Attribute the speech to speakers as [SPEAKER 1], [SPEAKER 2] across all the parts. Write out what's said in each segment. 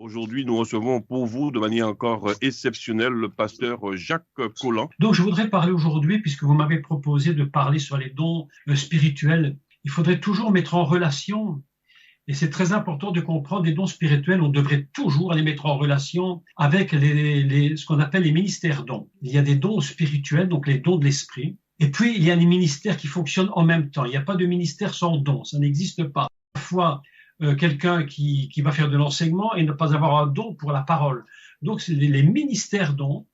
[SPEAKER 1] Aujourd'hui, nous recevons pour vous de manière encore exceptionnelle le pasteur Jacques Collin.
[SPEAKER 2] Donc, je voudrais parler aujourd'hui, puisque vous m'avez proposé de parler sur les dons spirituels. Il faudrait toujours mettre en relation, et c'est très important de comprendre, les dons spirituels, on devrait toujours les mettre en relation avec ce qu'on appelle les ministères dons. Il y a des dons spirituels, donc les dons de l'esprit, et puis il y a des ministères qui fonctionnent en même temps. Il n'y a pas de ministère sans don, ça n'existe pas. Parfois, quelqu'un qui va faire de l'enseignement et ne pas avoir un don pour la parole. Donc, les ministères dons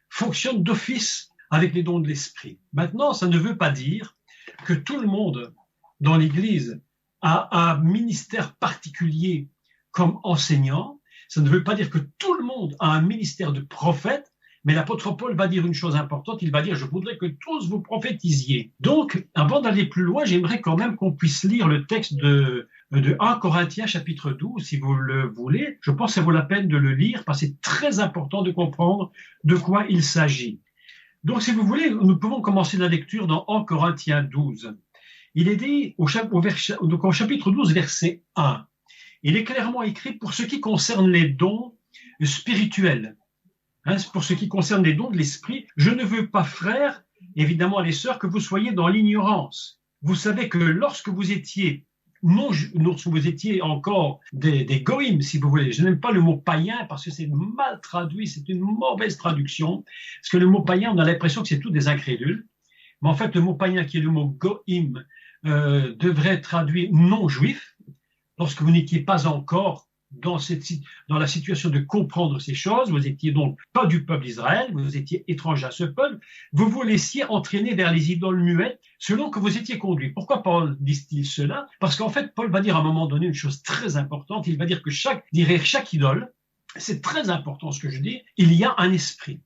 [SPEAKER 2] fonctionnent d'office avec les dons de l'esprit. Maintenant, ça ne veut pas dire que tout le monde dans l'Église a un ministère particulier comme enseignant. Ça ne veut pas dire que tout le monde a un ministère de prophète, mais l'apôtre Paul va dire une chose importante, il va dire « Je voudrais que tous vous prophétisiez ». Donc, avant d'aller plus loin, j'aimerais quand même qu'on puisse lire le texte de 1 Corinthiens chapitre 12, si vous le voulez. Je pense que ça vaut la peine de le lire, parce que c'est très important de comprendre de quoi il s'agit. Donc, si vous voulez, nous pouvons commencer la lecture dans 1 Corinthiens 12. Il est dit au chapitre 12, verset 1. Il est clairement écrit pour ce qui concerne les dons spirituels. Pour ce qui concerne les dons de l'esprit, je ne veux pas, frères, évidemment les sœurs, que vous soyez dans l'ignorance. Vous savez que lorsque vous étiez encore des goïms, si vous voulez, je n'aime pas le mot païen parce que c'est mal traduit, c'est une mauvaise traduction, parce que le mot païen, on a l'impression que c'est tous des incrédules, mais en fait le mot païen qui est le mot goïm devrait être traduit non juif, lorsque vous n'étiez pas encore dans la situation de comprendre ces choses, vous étiez donc pas du peuple d'Israël, vous étiez étranger à ce peuple, vous vous laissiez entraîner vers les idoles muettes selon que vous étiez conduit. Pourquoi Paul dit-il cela? Parce qu'en fait, Paul va dire à un moment donné une chose très importante, il va dire que chaque idole, c'est très important ce que je dis, il y a un esprit.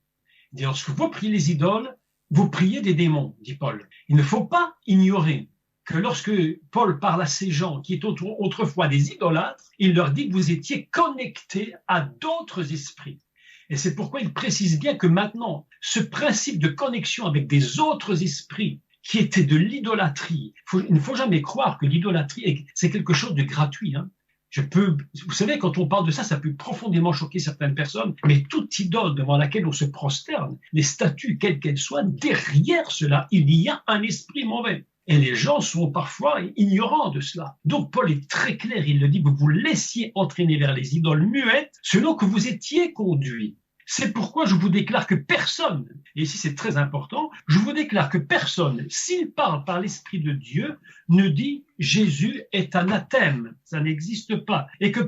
[SPEAKER 2] Et lorsque vous priez les idoles, vous priez des démons, dit Paul. Il ne faut pas ignorer que lorsque Paul parle à ces gens qui étaient autrefois des idolâtres, il leur dit que vous étiez connectés à d'autres esprits. Et c'est pourquoi il précise bien que maintenant, ce principe de connexion avec des autres esprits qui étaient de l'idolâtrie, il ne faut jamais croire que l'idolâtrie, c'est quelque chose de gratuit. Vous savez, quand on parle de ça, ça peut profondément choquer certaines personnes, mais toute idole devant laquelle on se prosterne, les statues, quelles qu'elles soient, derrière cela, il y a un esprit mauvais. Et les gens sont parfois ignorants de cela. Donc Paul est très clair, il le dit, vous vous laissiez entraîner vers les idoles muettes selon que vous étiez conduits. C'est pourquoi je vous déclare que personne, et ici c'est très important, je vous déclare que personne, s'il parle par l'Esprit de Dieu, ne dit Jésus est anathème, ça n'existe pas, et que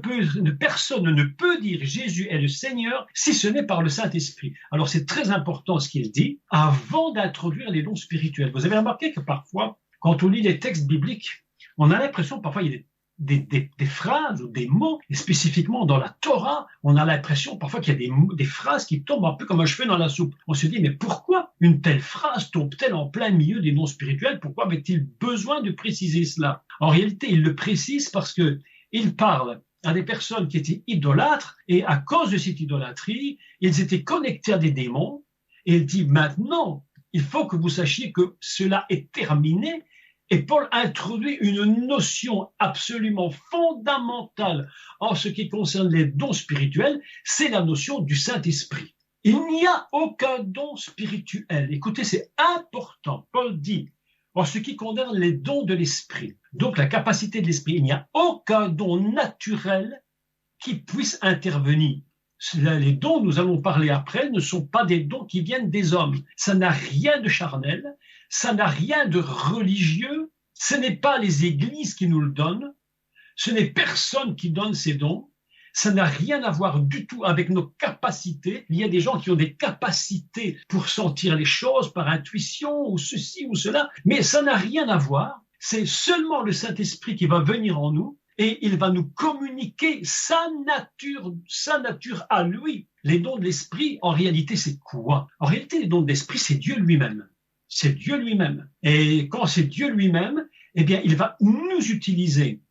[SPEAKER 2] personne ne peut dire Jésus est le Seigneur si ce n'est par le Saint-Esprit. Alors c'est très important ce qu'il dit avant d'introduire les dons spirituels. Vous avez remarqué que parfois, quand on lit les textes bibliques, on a l'impression, parfois il y a des phrases ou des mots, et spécifiquement dans la Torah, on a l'impression parfois qu'il y a des phrases qui tombent un peu comme un cheveu dans la soupe. On se dit, mais pourquoi une telle phrase tombe-t-elle en plein milieu des dons spirituels? Pourquoi avait-il besoin de préciser cela? En réalité, il le précise parce que il parle à des personnes qui étaient idolâtres, et à cause de cette idolâtrie, ils étaient connectés à des démons, et il dit, maintenant, il faut que vous sachiez que cela est terminé. Et Paul introduit une notion absolument fondamentale en ce qui concerne les dons spirituels, c'est la notion du Saint-Esprit. Il n'y a aucun don spirituel. Écoutez, c'est important. Paul dit, en ce qui concerne les dons de l'Esprit, donc la capacité de l'Esprit, il n'y a aucun don naturel qui puisse intervenir. Les dons, nous allons parler après, ne sont pas des dons qui viennent des hommes. Ça n'a rien de charnel, ça n'a rien de religieux, ce n'est pas les églises qui nous le donnent, ce n'est personne qui donne ces dons, ça n'a rien à voir du tout avec nos capacités. Il y a des gens qui ont des capacités pour sentir les choses par intuition ou ceci ou cela, mais ça n'a rien à voir. C'est seulement le Saint-Esprit qui va venir en nous et il va nous communiquer sa nature à lui. Les dons de l'Esprit, en réalité, c'est quoi? En réalité, les dons de l'Esprit, c'est Dieu lui-même. C'est Dieu lui-même. Et quand c'est Dieu lui-même, eh bien, il va nous utiliser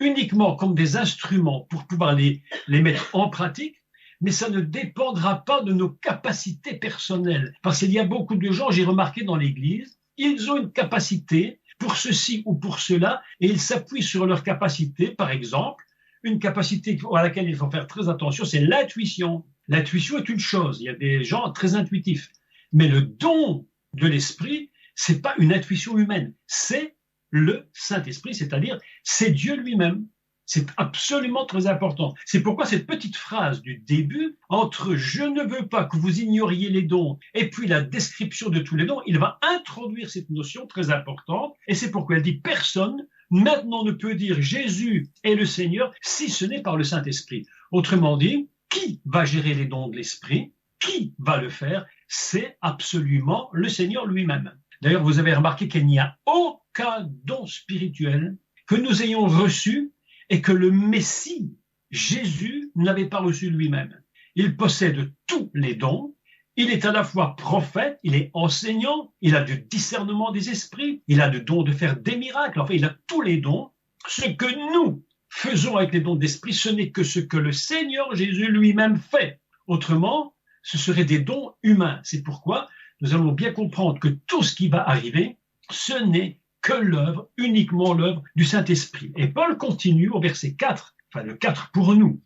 [SPEAKER 2] uniquement comme des instruments pour pouvoir les mettre en pratique, mais ça ne dépendra pas de nos capacités personnelles. Parce qu'il y a beaucoup de gens, j'ai remarqué dans l'Église, ils ont une capacité pour ceci ou pour cela, et ils s'appuient sur leur capacité, par exemple, une capacité à laquelle il faut faire très attention, c'est l'intuition. L'intuition est une chose, il y a des gens très intuitifs. Mais le don de l'esprit, c'est pas une intuition humaine, c'est le Saint-Esprit, c'est-à-dire c'est Dieu lui-même. C'est absolument très important. C'est pourquoi cette petite phrase du début, entre « je ne veux pas que vous ignoriez les dons » et puis la description de tous les dons, il va introduire cette notion très importante. Et c'est pourquoi elle dit « personne maintenant ne peut dire Jésus est le Seigneur si ce n'est par le Saint-Esprit ». Autrement dit, qui va gérer les dons de l'Esprit? Qui va le faire? C'est absolument le Seigneur lui-même. D'ailleurs, vous avez remarqué qu'il n'y a aucun don spirituel que nous ayons reçu et que le Messie, Jésus, n'avait pas reçu lui-même. Il possède tous les dons. Il est à la fois prophète, il est enseignant, il a du discernement des esprits, il a le don de faire des miracles. Enfin, il a tous les dons. Ce que nous faisons avec les dons d'esprit, ce n'est que ce que le Seigneur Jésus lui-même fait. Autrement, ce seraient des dons humains. C'est pourquoi nous allons bien comprendre que tout ce qui va arriver, ce n'est que l'œuvre, uniquement l'œuvre du Saint-Esprit. Et Paul continue au verset 4, enfin le 4 pour nous.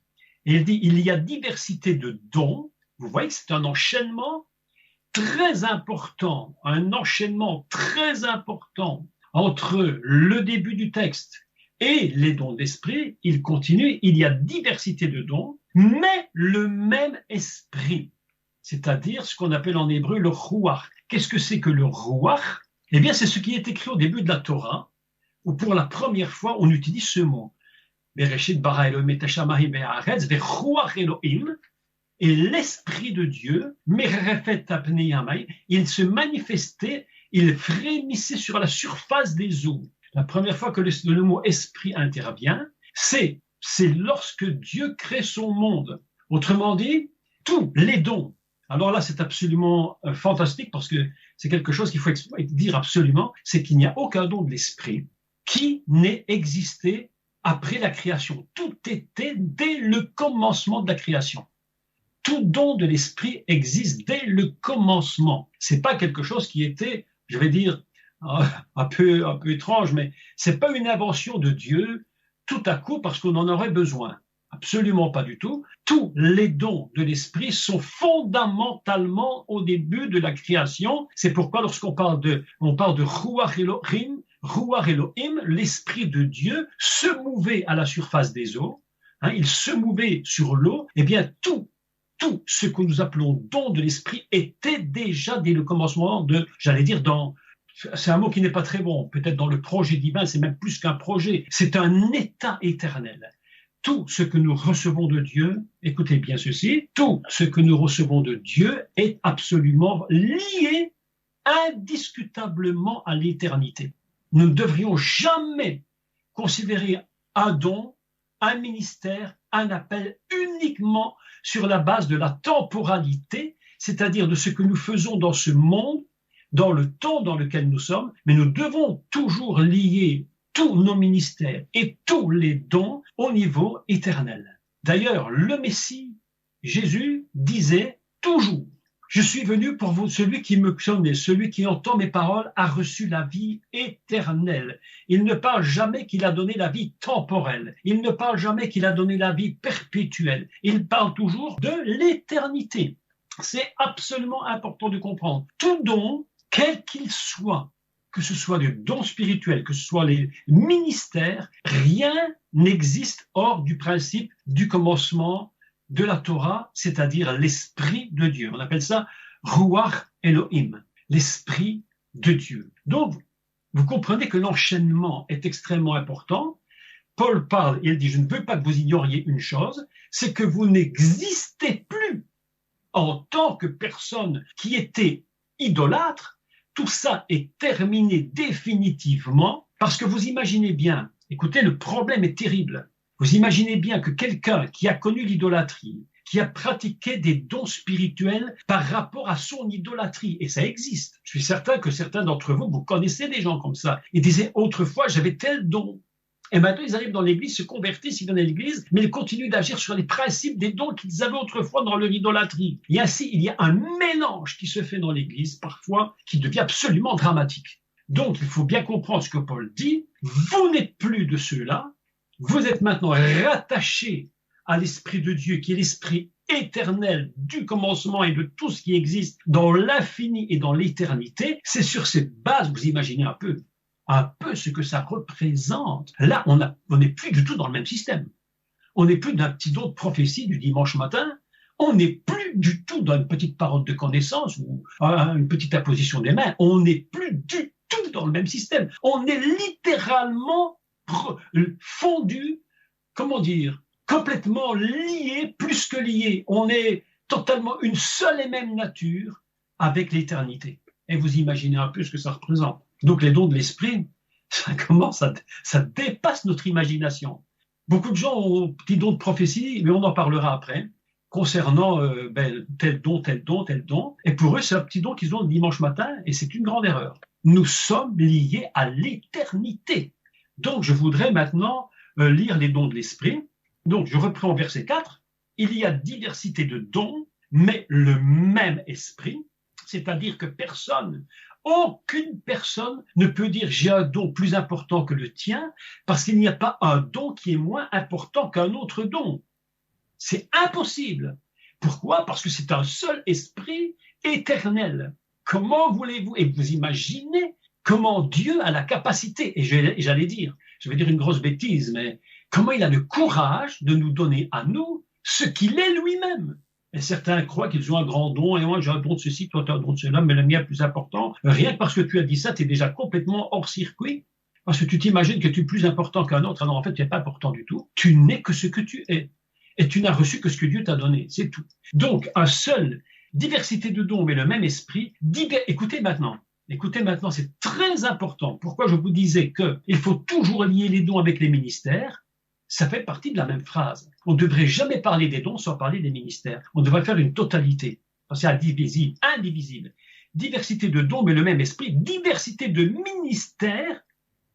[SPEAKER 2] Et il dit, il y a diversité de dons. Vous voyez que c'est un enchaînement très important, entre le début du texte et les dons d'esprit. Il continue, il y a diversité de dons, mais le même esprit. C'est-à-dire ce qu'on appelle en hébreu le ruach. Qu'est-ce que c'est que le ruach? Eh bien, c'est ce qui est écrit au début de la Torah, où pour la première fois, on utilise ce mot. Bereshit bara Elohim et hashamayim ve'haaretz ve'ruach Elohim, et l'Esprit de Dieu, merefet apnei hamay, il se manifestait, il frémissait sur la surface des eaux. La première fois que le mot esprit intervient, c'est lorsque Dieu crée son monde. Autrement dit, tous les dons. Alors là, c'est absolument fantastique parce que c'est quelque chose qu'il faut dire absolument, c'est qu'il n'y a aucun don de l'esprit qui n'ait existé après la création. Tout était dès le commencement de la création. Tout don de l'esprit existe dès le commencement. C'est pas quelque chose qui était, je vais dire, un peu étrange, mais c'est pas une invention de Dieu tout à coup parce qu'on en aurait besoin. Absolument pas du tout. Tous les dons de l'esprit sont fondamentalement au début de la création. C'est pourquoi lorsqu'on parle de Ruach Elohim, l'esprit de Dieu se mouvait à la surface des eaux. Il se mouvait sur l'eau. Eh bien, tout ce que nous appelons don de l'esprit était déjà dès le commencement c'est un mot qui n'est pas très bon. Peut-être dans le projet divin, c'est même plus qu'un projet. C'est un état éternel. Tout ce que nous recevons de Dieu, écoutez bien ceci, tout ce que nous recevons de Dieu est absolument lié indiscutablement à l'éternité. Nous ne devrions jamais considérer un don, un ministère, un appel uniquement sur la base de la temporalité, c'est-à-dire de ce que nous faisons dans ce monde, dans le temps dans lequel nous sommes, mais nous devons toujours lier tous nos ministères et tous les dons au niveau éternel. D'ailleurs, le Messie, Jésus, disait toujours « Je suis venu pour vous, celui qui me connaît, celui qui entend mes paroles a reçu la vie éternelle. » Il ne parle jamais qu'il a donné la vie temporelle. Il ne parle jamais qu'il a donné la vie perpétuelle. Il parle toujours de l'éternité. C'est absolument important de comprendre. Tout don, quel qu'il soit, que ce soit des dons spirituels, que ce soit les ministères, rien n'existe hors du principe du commencement de la Torah, c'est-à-dire l'Esprit de Dieu. On appelle ça Ruach Elohim, l'Esprit de Dieu. Donc, vous comprenez que l'enchaînement est extrêmement important. Paul parle, il dit, je ne veux pas que vous ignoriez une chose, c'est que vous n'existez plus en tant que personne qui était idolâtre. Tout ça est terminé définitivement parce que vous imaginez bien, écoutez, le problème est terrible. Vous imaginez bien que quelqu'un qui a connu l'idolâtrie, qui a pratiqué des dons spirituels par rapport à son idolâtrie, et ça existe. Je suis certain que certains d'entre vous, vous connaissez des gens comme ça. Ils disaient autrefois, j'avais tel don. Et maintenant, ils arrivent dans l'église, se convertissent, ils viennent à l'église, mais ils continuent d'agir sur les principes des dons qu'ils avaient autrefois dans leur idolâtrie. Et ainsi, il y a un mélange qui se fait dans l'église, parfois, qui devient absolument dramatique. Donc, il faut bien comprendre ce que Paul dit. Vous n'êtes plus de ceux-là, Vous êtes maintenant rattaché à l'Esprit de Dieu, qui est l'Esprit éternel du commencement et de tout ce qui existe dans l'infini et dans l'éternité. C'est sur cette base, vous imaginez un peu ce que ça représente. Là, on n'est plus du tout dans le même système. On n'est plus d'un petit don de prophétie du dimanche matin. On n'est plus du tout dans une petite parole de connaissance ou une petite apposition des mains. On n'est plus du tout dans le même système. On est littéralement fondu, comment dire, complètement liés, plus que liés. On est totalement une seule et même nature avec l'éternité. Et vous imaginez un peu ce que ça représente. Donc les dons de l'esprit, ça dépasse notre imagination. Beaucoup de gens ont petits dons de prophétie, mais on en parlera après, concernant tel don. Et pour eux, c'est un petit don qu'ils ont le dimanche matin, et c'est une grande erreur. Nous sommes liés à l'éternité. Donc je voudrais maintenant lire les dons de l'esprit. Donc, je reprends au verset 4. Il y a diversité de dons, mais le même esprit, c'est-à-dire que aucune personne ne peut dire j'ai un don plus important que le tien, parce qu'il n'y a pas un don qui est moins important qu'un autre don. C'est impossible. Pourquoi? Parce que c'est un seul esprit éternel. Comment voulez-vous? Et vous imaginez comment Dieu a la capacité, et j'allais dire, je vais dire une grosse bêtise, mais comment il a le courage de nous donner à nous ce qu'il est lui-même. Et certains croient qu'ils ont un grand don, et moi j'ai un don de ceci, toi tu as un don de cela, mais le mien est plus important. Rien que parce que tu as dit ça, tu es déjà complètement hors circuit, parce que tu t'imagines que tu es plus important qu'un autre, alors en fait tu n'es pas important du tout. Tu n'es que ce que tu es, et tu n'as reçu que ce que Dieu t'a donné, c'est tout. Donc un seul, diversité de dons, mais le même esprit, écoutez maintenant, c'est très important. Pourquoi je vous disais qu'il faut toujours lier les dons avec les ministères? Ça fait partie de la même phrase. On ne devrait jamais parler des dons sans parler des ministères. On devrait faire une totalité. C'est indivisible. Diversité de dons, mais le même esprit. Diversité de ministères,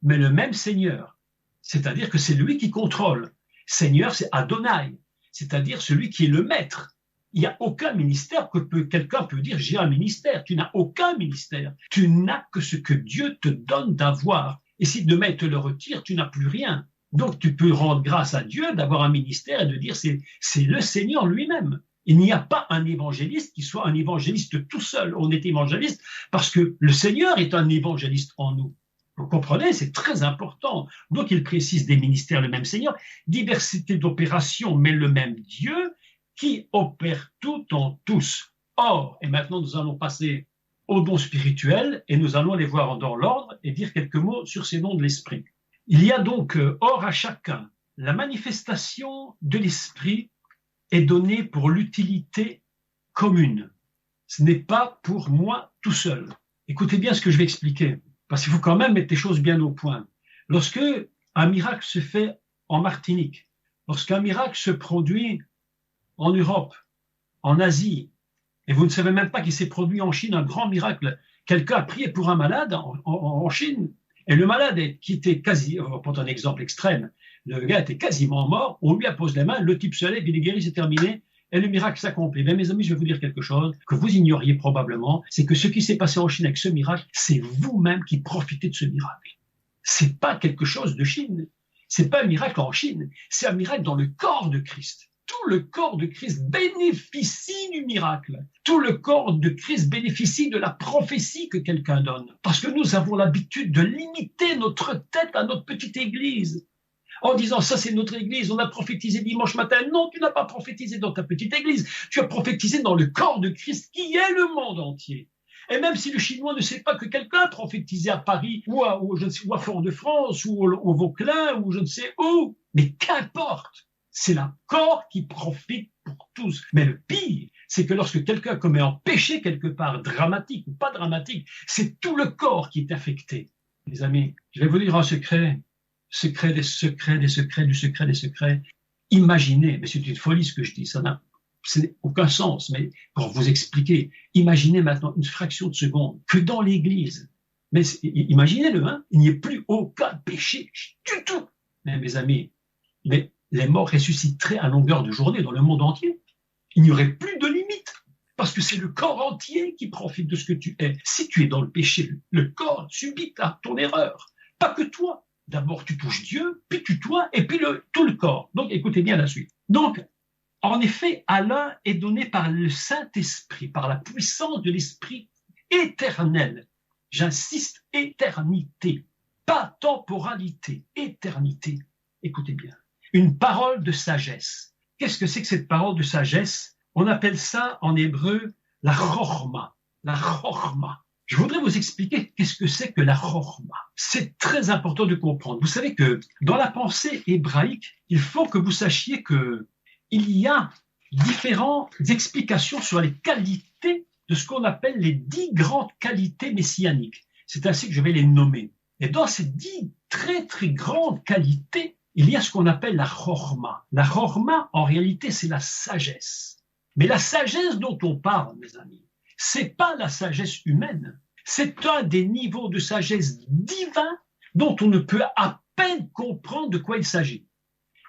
[SPEAKER 2] mais le même Seigneur. C'est-à-dire que c'est lui qui contrôle. Seigneur, c'est Adonai. C'est-à-dire celui qui est le maître. Il n'y a aucun ministère que quelqu'un peut dire j'ai un ministère. Tu n'as aucun ministère. Tu n'as que ce que Dieu te donne d'avoir. Et si demain il te le retire, tu n'as plus rien. Donc tu peux rendre grâce à Dieu d'avoir un ministère et de dire c'est le Seigneur lui-même. Il n'y a pas un évangéliste qui soit un évangéliste tout seul. On est évangéliste parce que le Seigneur est un évangéliste en nous. Vous comprenez, c'est très important. Donc il précise des ministères, le même Seigneur, diversité d'opérations, mais le même Dieu qui opère tout en tous. Or, et maintenant nous allons passer aux dons spirituels et nous allons les voir dans l'ordre et dire quelques mots sur ces dons de l'esprit. Il y a donc, or à chacun, la manifestation de l'esprit est donnée pour l'utilité commune. Ce n'est pas pour moi tout seul. Écoutez bien ce que je vais expliquer, parce qu'il faut quand même mettre les choses bien au point. Lorsque un miracle se fait en Martinique, lorsqu'un miracle se produit en Europe, en Asie, et vous ne savez même pas qu'il s'est produit en Chine un grand miracle, quelqu'un a prié pour un malade en Chine, et le malade qui était on va prendre un exemple extrême, le gars était quasiment mort, on lui appose les mains, le type se lève, il est guéri, c'est terminé, et le miracle s'accomplit. Mais mes amis, je vais vous dire quelque chose que vous ignoriez probablement, c'est que ce qui s'est passé en Chine avec ce miracle, c'est vous-même qui profitez de ce miracle. C'est pas quelque chose de Chine, c'est pas un miracle en Chine, c'est un miracle dans le corps de Christ. Tout le corps de Christ bénéficie du miracle. Tout le corps de Christ bénéficie de la prophétie que quelqu'un donne. Parce que nous avons l'habitude de limiter notre tête à notre petite église. En disant, ça c'est notre église, on a prophétisé dimanche matin. Non, tu n'as pas prophétisé dans ta petite église. Tu as prophétisé dans le corps de Christ qui est le monde entier. Et même si le Chinois ne sait pas que quelqu'un a prophétisé à Paris ou à Fort-de-France ou au Vauclin ou je ne sais où, mais qu'importe. C'est le corps qui profite pour tous. Mais le pire, c'est que lorsque quelqu'un commet un péché quelque part, dramatique ou pas dramatique, c'est tout le corps qui est affecté. Les amis, je vais vous dire un secret. Secret des secrets, des secrets, du secret des secrets. Imaginez, mais c'est une folie ce que je dis, ça n'a aucun sens, mais pour vous expliquer, imaginez maintenant une fraction de seconde que dans l'Église, mais imaginez-le, hein, il n'y ait plus aucun péché du tout. Mais mes amis, mais les morts ressusciteraient à longueur de journée dans le monde entier. Il n'y aurait plus de limite, parce que c'est le corps entier qui profite de ce que tu es. Si tu es dans le péché, le corps subit ton erreur, pas que toi. D'abord, tu touches Dieu, puis tu toi, et puis tout le corps. Donc, écoutez bien la suite. Donc, en effet, Allah est donné par le Saint-Esprit, par la puissance de l'Esprit éternel. J'insiste, éternité, pas temporalité, éternité. Écoutez bien. Une parole de sagesse. Qu'est-ce que c'est que cette parole de sagesse? On appelle ça en hébreu la chorma. La chorma. Je voudrais vous expliquer qu'est-ce que c'est que la chorma. C'est très important de comprendre. Vous savez que dans la pensée hébraïque, il faut que vous sachiez que il y a différentes explications sur les qualités de ce qu'on appelle les 10 grandes qualités messianiques. C'est ainsi que je vais les nommer. Et dans ces 10 très très grandes qualités, il y a ce qu'on appelle la chorma. La chorma, en réalité, c'est la sagesse. Mais la sagesse dont on parle, mes amis, c'est pas la sagesse humaine. C'est un des niveaux de sagesse divin dont on ne peut à peine comprendre de quoi il s'agit.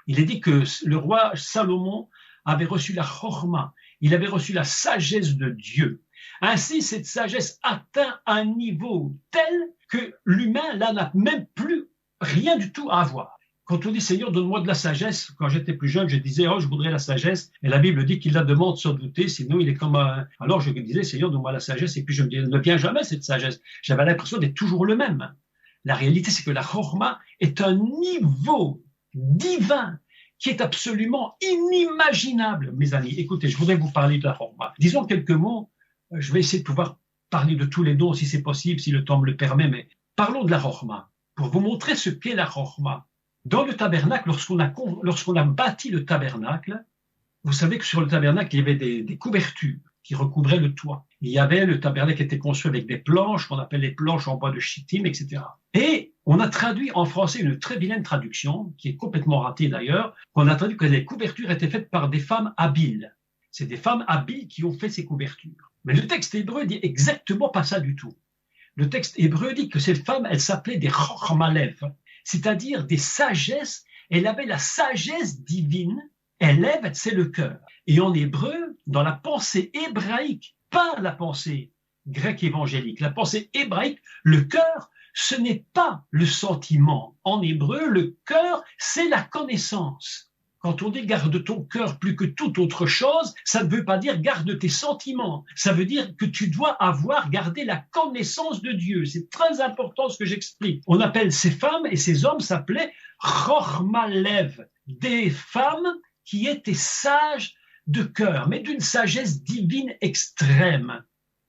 [SPEAKER 2] Il est dit que le roi Salomon avait reçu la chorma, il avait reçu la sagesse de Dieu. Ainsi, cette sagesse atteint un niveau tel que l'humain, là, n'a même plus rien du tout à avoir. Quand on dit « Seigneur, donne-moi de la sagesse », quand j'étais plus jeune, je disais « Oh, je voudrais la sagesse ». Et la Bible dit qu'il la demande sans douter, sinon il est comme un... Alors je disais « Seigneur, donne-moi la sagesse ». Et puis je me disais « Ne vient jamais cette sagesse ». J'avais l'impression d'être toujours le même. La réalité, c'est que la chorma est un niveau divin qui est absolument inimaginable, mes amis. Écoutez, je voudrais vous parler de la chorma. Disons quelques mots. Je vais essayer de pouvoir parler de tous les dons si c'est possible, si le temps me le permet, mais parlons de la chorma. Pour vous montrer ce qu'est la chorma. Dans le tabernacle, lorsqu'on a bâti le tabernacle, vous savez que sur le tabernacle, il y avait des couvertures qui recouvraient le toit. Le tabernacle était construit avec des planches, qu'on appelle les planches en bois de chittim, etc. Et on a traduit en français une très vilaine traduction, qui est complètement ratée d'ailleurs, qu'on a traduit que les couvertures étaient faites par des femmes habiles. C'est des femmes habiles qui ont fait ces couvertures. Mais le texte hébreu dit exactement pas ça du tout. Le texte hébreu dit que ces femmes, elles s'appelaient des chormalev, c'est-à-dire des sagesses. Elle avait la sagesse divine. Élève, c'est le cœur. Et en hébreu, dans la pensée hébraïque, pas la pensée grecque évangélique, la pensée hébraïque, le cœur, ce n'est pas le sentiment. En hébreu, le cœur, c'est la connaissance. Quand on dit garde ton cœur plus que toute autre chose, ça ne veut pas dire garde tes sentiments. Ça veut dire que tu dois avoir gardé la connaissance de Dieu. C'est très important ce que j'explique. On appelle ces femmes et ces hommes s'appelaient chormalev, des femmes qui étaient sages de cœur, mais d'une sagesse divine extrême.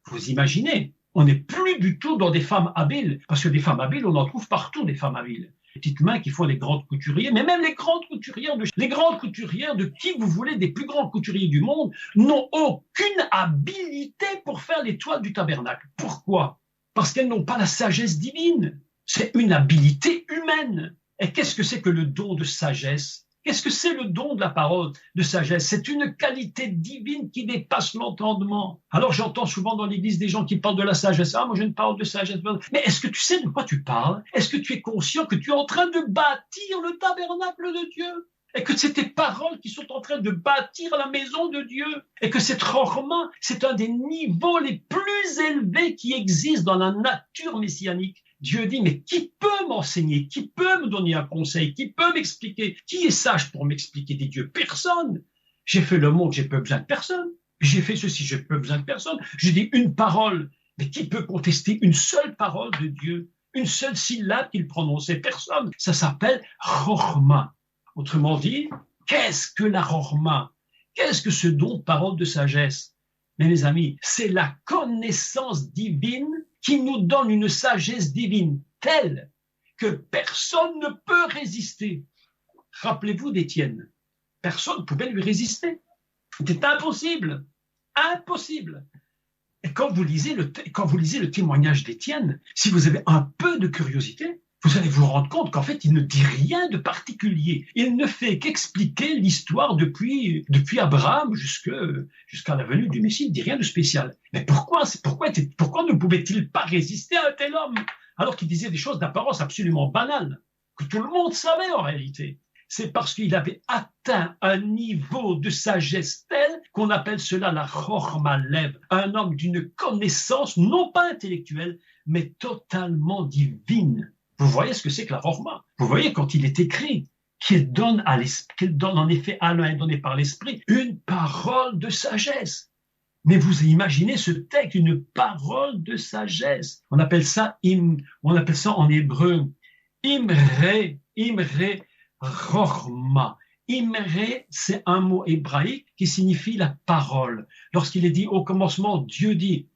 [SPEAKER 2] Vous imaginez, on n'est plus du tout dans des femmes habiles, parce que des femmes habiles, on en trouve partout des femmes habiles. Petites mains qui font les grandes couturiers, mais même les grandes couturières de qui vous voulez, des plus grands couturiers du monde, n'ont aucune habilité pour faire les toiles du tabernacle. Pourquoi? Parce qu'elles n'ont pas la sagesse divine. C'est une habilité humaine. Et qu'est-ce que c'est que le don de sagesse? Qu'est-ce que c'est le don de la parole de sagesse? C'est une qualité divine qui dépasse l'entendement. Alors j'entends souvent dans l'église des gens qui parlent de la sagesse. Ah, moi j'ai une parole de sagesse. Mais est-ce que tu sais de quoi tu parles? Est-ce que tu es conscient que tu es en train de bâtir le tabernacle de Dieu? Et que c'est tes paroles qui sont en train de bâtir la maison de Dieu? Et que cette chorma, c'est un des niveaux les plus élevés qui existent dans la nature messianique. Dieu dit, mais qui peut m'enseigner? Qui peut me donner un conseil? Qui peut m'expliquer? Qui est sage pour m'expliquer des dieux? Personne. J'ai fait le monde, j'ai pas besoin de personne. J'ai fait ceci, j'ai pas besoin de personne. Je dis une parole, mais qui peut contester une seule parole de Dieu? Une seule syllabe qu'il prononçait? Personne. Ça s'appelle chorma. Autrement dit, qu'est-ce que la chorma? Qu'est-ce que ce don de parole de sagesse? Mais mes amis, c'est la connaissance divine qui nous donne une sagesse divine telle que personne ne peut résister. Rappelez-vous d'Étienne. Personne ne pouvait lui résister. C'était impossible. Impossible. Et quand vous lisez le témoignage d'Étienne, si vous avez un peu de curiosité, vous allez vous rendre compte qu'en fait, il ne dit rien de particulier. Il ne fait qu'expliquer l'histoire depuis Abraham jusqu'à la venue du Messie. Il ne dit rien de spécial. Mais pourquoi ne pouvait-il pas résister à un tel homme alors qu'il disait des choses d'apparence absolument banales, que tout le monde savait en réalité? C'est parce qu'il avait atteint un niveau de sagesse tel qu'on appelle cela la chorma lev, un homme d'une connaissance non pas intellectuelle, mais totalement divine. Vous voyez ce que c'est que la Chorma. Vous voyez quand il est écrit qu'il donne en effet à l'un donné par l'Esprit une parole de sagesse. Mais vous imaginez ce texte, une parole de sagesse. On appelle ça en hébreu imre chorma. Imre, c'est un mot hébraïque qui signifie la parole. Lorsqu'il est dit au commencement, Dieu dit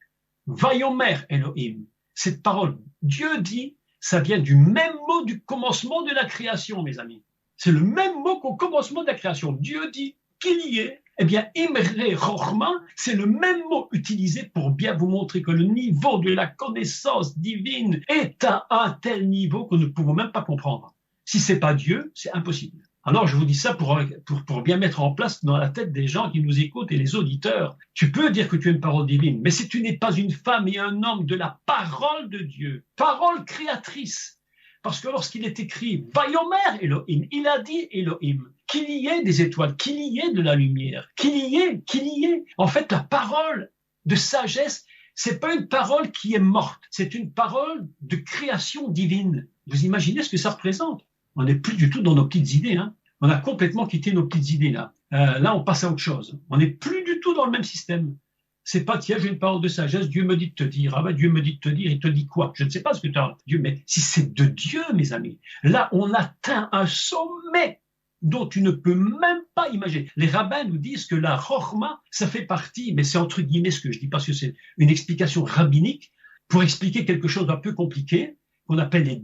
[SPEAKER 2] Vayomer Elohim. Cette parole, Dieu dit, ça vient du même mot du commencement de la création, mes amis. C'est le même mot qu'au commencement de la création. Dieu dit qu'il y ait. Eh bien, Imre Chorma, c'est le même mot utilisé pour bien vous montrer que le niveau de la connaissance divine est à un tel niveau que nous ne pouvons même pas comprendre. Si c'est pas Dieu, c'est impossible. Alors, je vous dis ça pour bien mettre en place dans la tête des gens qui nous écoutent et les auditeurs. Tu peux dire que tu as une parole divine, mais si tu n'es pas une femme et un homme de la parole de Dieu, parole créatrice, parce que lorsqu'il est écrit « Vayomer Elohim », il a dit Elohim, qu'il y ait des étoiles, qu'il y ait de la lumière, qu'il y ait. En fait, la parole de sagesse, c'est pas une parole qui est morte, c'est une parole de création divine. Vous imaginez ce que ça représente? On n'est plus du tout dans nos petites idées. Hein. On a complètement quitté nos petites idées là. Là, on passe à autre chose. On n'est plus du tout dans le même système. C'est pas, tiens, j'ai une parole de sagesse, Dieu me dit de te dire. Ah ben, Dieu me dit de te dire, il te dit quoi? Je ne sais pas ce que tu as. Dieu, mais si c'est de Dieu, mes amis, là, on atteint un sommet dont tu ne peux même pas imaginer. Les rabbins nous disent que la chorma, ça fait partie, mais c'est entre guillemets ce que je dis parce que c'est une explication rabbinique pour expliquer quelque chose d'un peu compliqué qu'on appelle les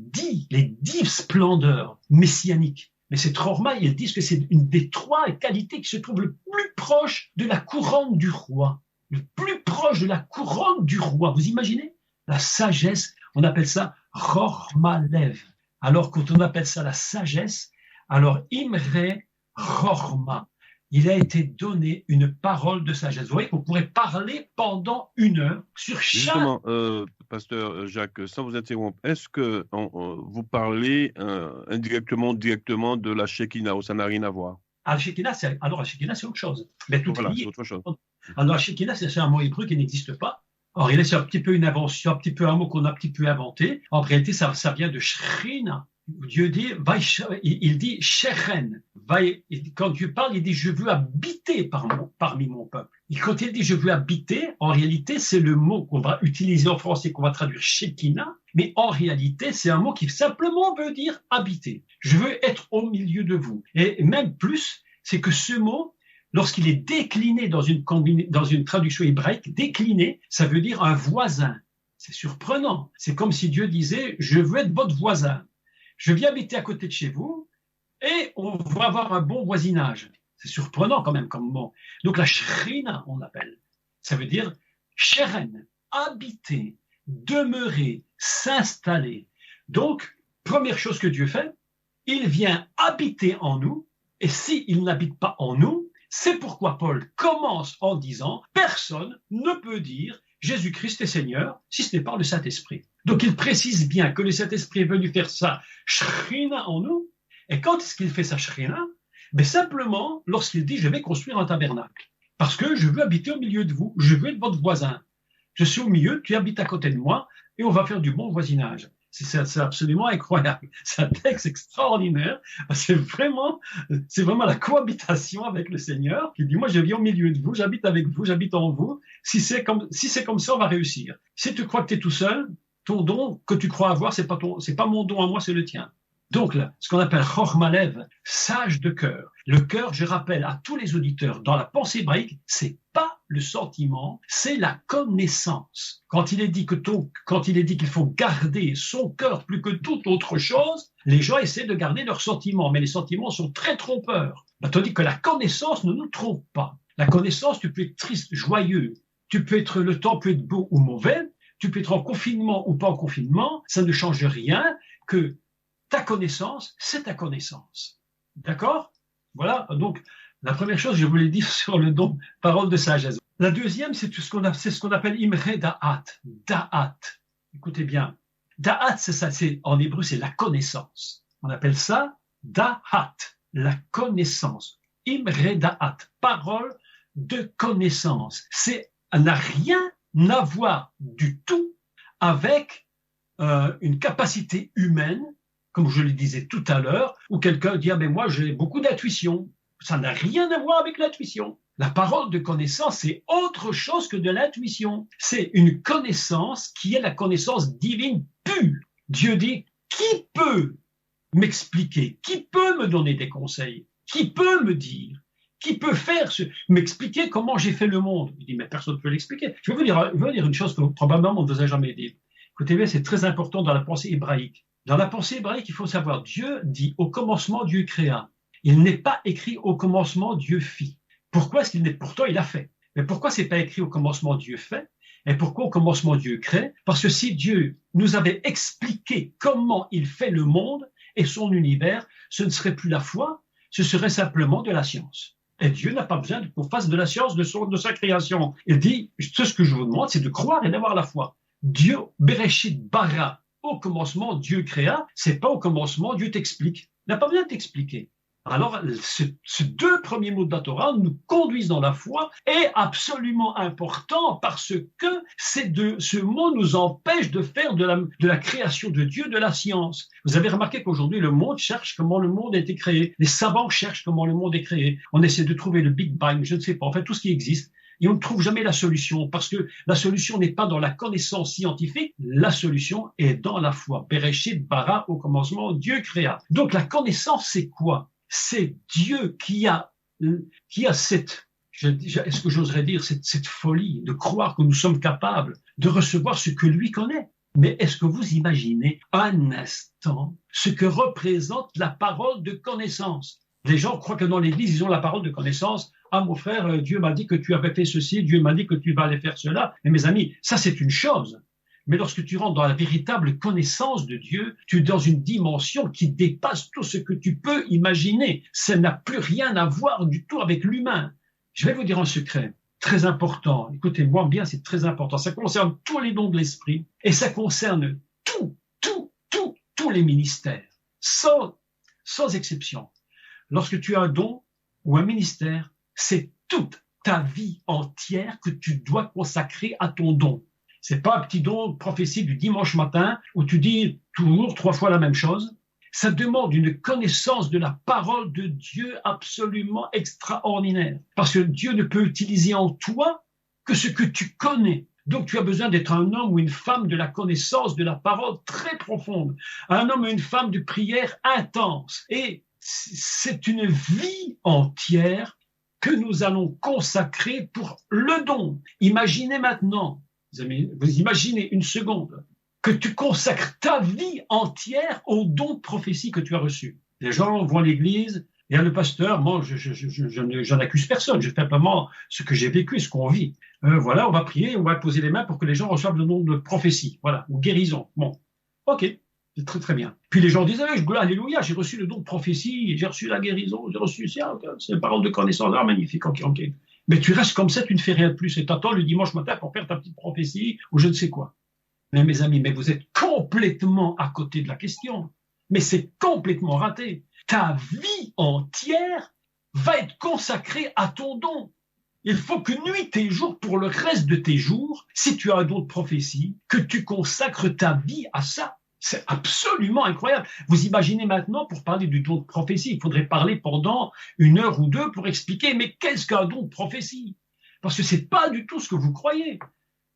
[SPEAKER 2] 10 splendeurs messianiques. Mais cette chorma, ils disent que c'est une des 3 qualités qui se trouve le plus proche de la couronne du roi. Le plus proche de la couronne du roi. Vous imaginez? La sagesse, on appelle ça chorma lev. Alors quand on appelle ça la sagesse, alors Imre chorma, il a été donné une parole de sagesse. Vous voyez qu'on pourrait parler pendant 1 heure sur chaque...
[SPEAKER 1] Justement, pasteur Jacques, sans vous interrompre, est-ce que vous parlez directement de la Shekinah ou ça n'a rien à voir?
[SPEAKER 2] La Shekinah, c'est autre chose. Mais tout
[SPEAKER 1] voilà,
[SPEAKER 2] est lié.
[SPEAKER 1] C'est autre chose.
[SPEAKER 2] Alors la Shekinah, c'est un mot hébreu qui n'existe pas. En réalité, c'est un petit peu une invention, un petit peu un mot qu'on a un petit peu inventé. En réalité, ça vient de Shrina. Dieu dit, il dit Shechen. Quand Dieu parle, il dit je veux habiter parmi mon peuple. Et quand il dit je veux habiter, en réalité, c'est le mot qu'on va utiliser en français, qu'on va traduire Shekinah, mais en réalité, c'est un mot qui simplement veut dire habiter. Je veux être au milieu de vous. Et même plus, c'est que ce mot, lorsqu'il est décliné dans une traduction hébraïque, décliné, ça veut dire un voisin. C'est surprenant. C'est comme si Dieu disait je veux être votre voisin. Je viens habiter à côté de chez vous et on va avoir un bon voisinage. C'est surprenant quand même comme mot. Donc la shrina, on appelle. Ça veut dire sheren, habiter, demeurer, s'installer. Donc, première chose que Dieu fait, il vient habiter en nous. Et s'il n'habite pas en nous, c'est pourquoi Paul commence en disant « Personne ne peut dire Jésus-Christ est Seigneur si ce n'est pas le Saint-Esprit ». Donc il précise bien que le Saint-Esprit est venu faire sa shrina en nous. Et quand est-ce qu'il fait sa shrina? Ben simplement lorsqu'il dit « Je vais construire un tabernacle ». Parce que je veux habiter au milieu de vous, je veux être votre voisin. Je suis au milieu, tu habites à côté de moi et on va faire du bon voisinage. C'est absolument incroyable. C'est un texte extraordinaire. C'est vraiment la cohabitation avec le Seigneur qui dit, moi, je vis au milieu de vous, j'habite avec vous, j'habite en vous. Si c'est comme ça, on va réussir. Si tu crois que tu es tout seul, ton don que tu crois avoir, c'est pas mon don à moi, c'est le tien. Donc là, ce qu'on appelle chorma lev, sage de cœur. Le cœur, je rappelle à tous les auditeurs, dans la pensée hébraïque, c'est pas le sentiment, c'est la connaissance. Quand il est dit qu'il faut garder son cœur plus que toute autre chose, les gens essaient de garder leurs sentiments, mais les sentiments sont très trompeurs. Tandis que la connaissance ne nous trompe pas. La connaissance, tu peux être triste, joyeux, le temps peut être beau ou mauvais, tu peux être en confinement ou pas en confinement, ça ne change rien que ta connaissance, c'est ta connaissance. D'accord? Voilà, donc la première chose, je voulais dire sur le don, parole de sagesse. La deuxième, c'est ce qu'on appelle imre da'at. Da'at. Écoutez bien. Da'at, en hébreu, c'est la connaissance. On appelle ça da'at, la connaissance. Imre da'at, parole de connaissance. Ça n'a rien à voir du tout avec une capacité humaine, comme je le disais tout à l'heure, où quelqu'un dit « Ah ben moi j'ai beaucoup d'intuition ». Ça n'a rien à voir avec l'intuition. La parole de connaissance, c'est autre chose que de l'intuition. C'est une connaissance qui est la connaissance divine pure. Dieu dit « Qui peut m'expliquer? Qui peut me donner des conseils? Qui peut me dire? Qui peut m'expliquer comment j'ai fait le monde ?» Il dit « Mais personne ne peut l'expliquer. » Je vais vous dire une chose que probablement on ne vous a jamais dit. Écoutez bien, c'est très important dans la pensée hébraïque. Dans la pensée hébraïque, il faut savoir, Dieu dit « Au commencement, Dieu créa ». Il n'est pas écrit « Au commencement, Dieu fit ». Pourquoi est-ce qu'il n'est? Pourtant, il a fait. Mais pourquoi c'est pas écrit « Au commencement, Dieu fait » et pourquoi au commencement, Dieu crée? Parce que si Dieu nous avait expliqué comment il fait le monde et son univers, ce ne serait plus la foi, ce serait simplement de la science. Et Dieu n'a pas besoin qu'on fasse de la science de sa création. Il dit, tout ce que je vous demande, c'est de croire et d'avoir la foi. Dieu, Bereshit bara, au commencement, Dieu créa, c'est pas au commencement, Dieu t'explique. Il n'a pas besoin de t'expliquer. Alors, ces deux premiers mots de la Torah nous conduisent dans la foi est absolument important parce que ce mot nous empêche de faire de la création de Dieu de la science. Vous avez remarqué qu'aujourd'hui, le monde cherche comment le monde a été créé. Les savants cherchent comment le monde est créé. On essaie de trouver le Big Bang, je ne sais pas, en fait, tout ce qui existe. Et on ne trouve jamais la solution parce que la solution n'est pas dans la connaissance scientifique, la solution est dans la foi. Bereshit bara, au commencement, Dieu créa. Donc, la connaissance, c'est quoi? C'est Dieu qui a cette, est-ce que j'oserais dire, cette folie de croire que nous sommes capables de recevoir ce que lui connaît. Mais est-ce que vous imaginez un instant ce que représente la parole de connaissance? Les gens croient que dans l'Église, ils ont la parole de connaissance. Ah, mon frère, Dieu m'a dit que tu avais fait ceci, Dieu m'a dit que tu vas aller faire cela. Et mes amis, ça c'est une chose. Mais lorsque tu rentres dans la véritable connaissance de Dieu, tu es dans une dimension qui dépasse tout ce que tu peux imaginer. Ça n'a plus rien à voir du tout avec l'humain. Je vais vous dire un secret très important. Écoutez-moi bien, c'est très important. Ça concerne tous les dons de l'esprit et ça concerne tous les ministères, sans exception. Lorsque tu as un don ou un ministère, c'est toute ta vie entière que tu dois consacrer à ton don. C'est pas un petit don de prophétie du dimanche matin où tu dis toujours 3 fois la même chose. Ça demande une connaissance de la parole de Dieu absolument extraordinaire. Parce que Dieu ne peut utiliser en toi que ce que tu connais. Donc tu as besoin d'être un homme ou une femme de la connaissance de la parole très profonde. Un homme ou une femme de prière intense. Et c'est une vie entière que nous allons consacrer pour le don. Imaginez maintenant, vous imaginez une seconde que tu consacres ta vie entière au don de prophétie que tu as reçu. Les gens vont à l'église et à le pasteur, moi je n'accuse personne, je fais simplement ce que j'ai vécu, ce qu'on vit. Voilà, on va prier, on va poser les mains pour que les gens reçoivent le don de prophétie, voilà, ou guérison. Bon, ok, c'est très très bien. Puis les gens disent, alléluia, j'ai reçu le don de prophétie, j'ai reçu la guérison, j'ai reçu ça, c'est une parole de connaissance, magnifique, ok. Mais tu restes comme ça, tu ne fais rien de plus et t'attends le dimanche matin pour faire ta petite prophétie ou je ne sais quoi. Mais mes amis, mais vous êtes complètement à côté de la question. Mais c'est complètement raté. Ta vie entière va être consacrée à ton don. Il faut que nuit et jour, pour le reste de tes jours, si tu as un don de prophétie, que tu consacres ta vie à ça. C'est absolument incroyable. Vous imaginez maintenant, pour parler du don de prophétie, il faudrait parler pendant 1 heure ou 2 pour expliquer, mais qu'est-ce qu'un don de prophétie? Parce que c'est pas du tout ce que vous croyez.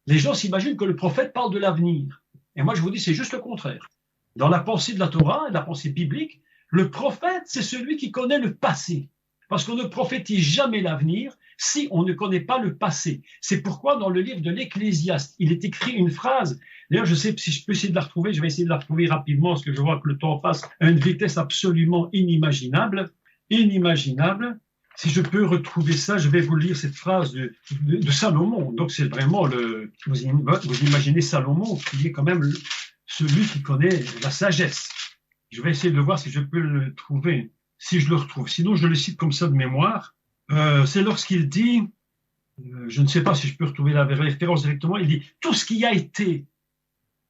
[SPEAKER 2] Les gens s'imaginent que le prophète parle de l'avenir. Et moi, je vous dis, c'est juste le contraire. Dans la pensée de la Torah, la pensée biblique, le prophète, c'est celui qui connaît le passé. Parce qu'on ne prophétise jamais l'avenir si on ne connaît pas le passé. C'est pourquoi dans le livre de l'Ecclésiaste, il est écrit une phrase. D'ailleurs, je sais si je peux essayer de la retrouver, je vais essayer de la retrouver rapidement parce que je vois que le temps passe à une vitesse absolument inimaginable. Inimaginable. Si je peux retrouver ça, je vais vous lire cette phrase de Salomon. Donc c'est vraiment vous imaginez Salomon qui est quand même celui qui connaît la sagesse. Je vais essayer de voir si je peux le trouver, si je le retrouve. Sinon, je le cite comme ça de mémoire. C'est lorsqu'il dit, je ne sais pas si je peux retrouver la référence directement, il dit « Tout ce qui a été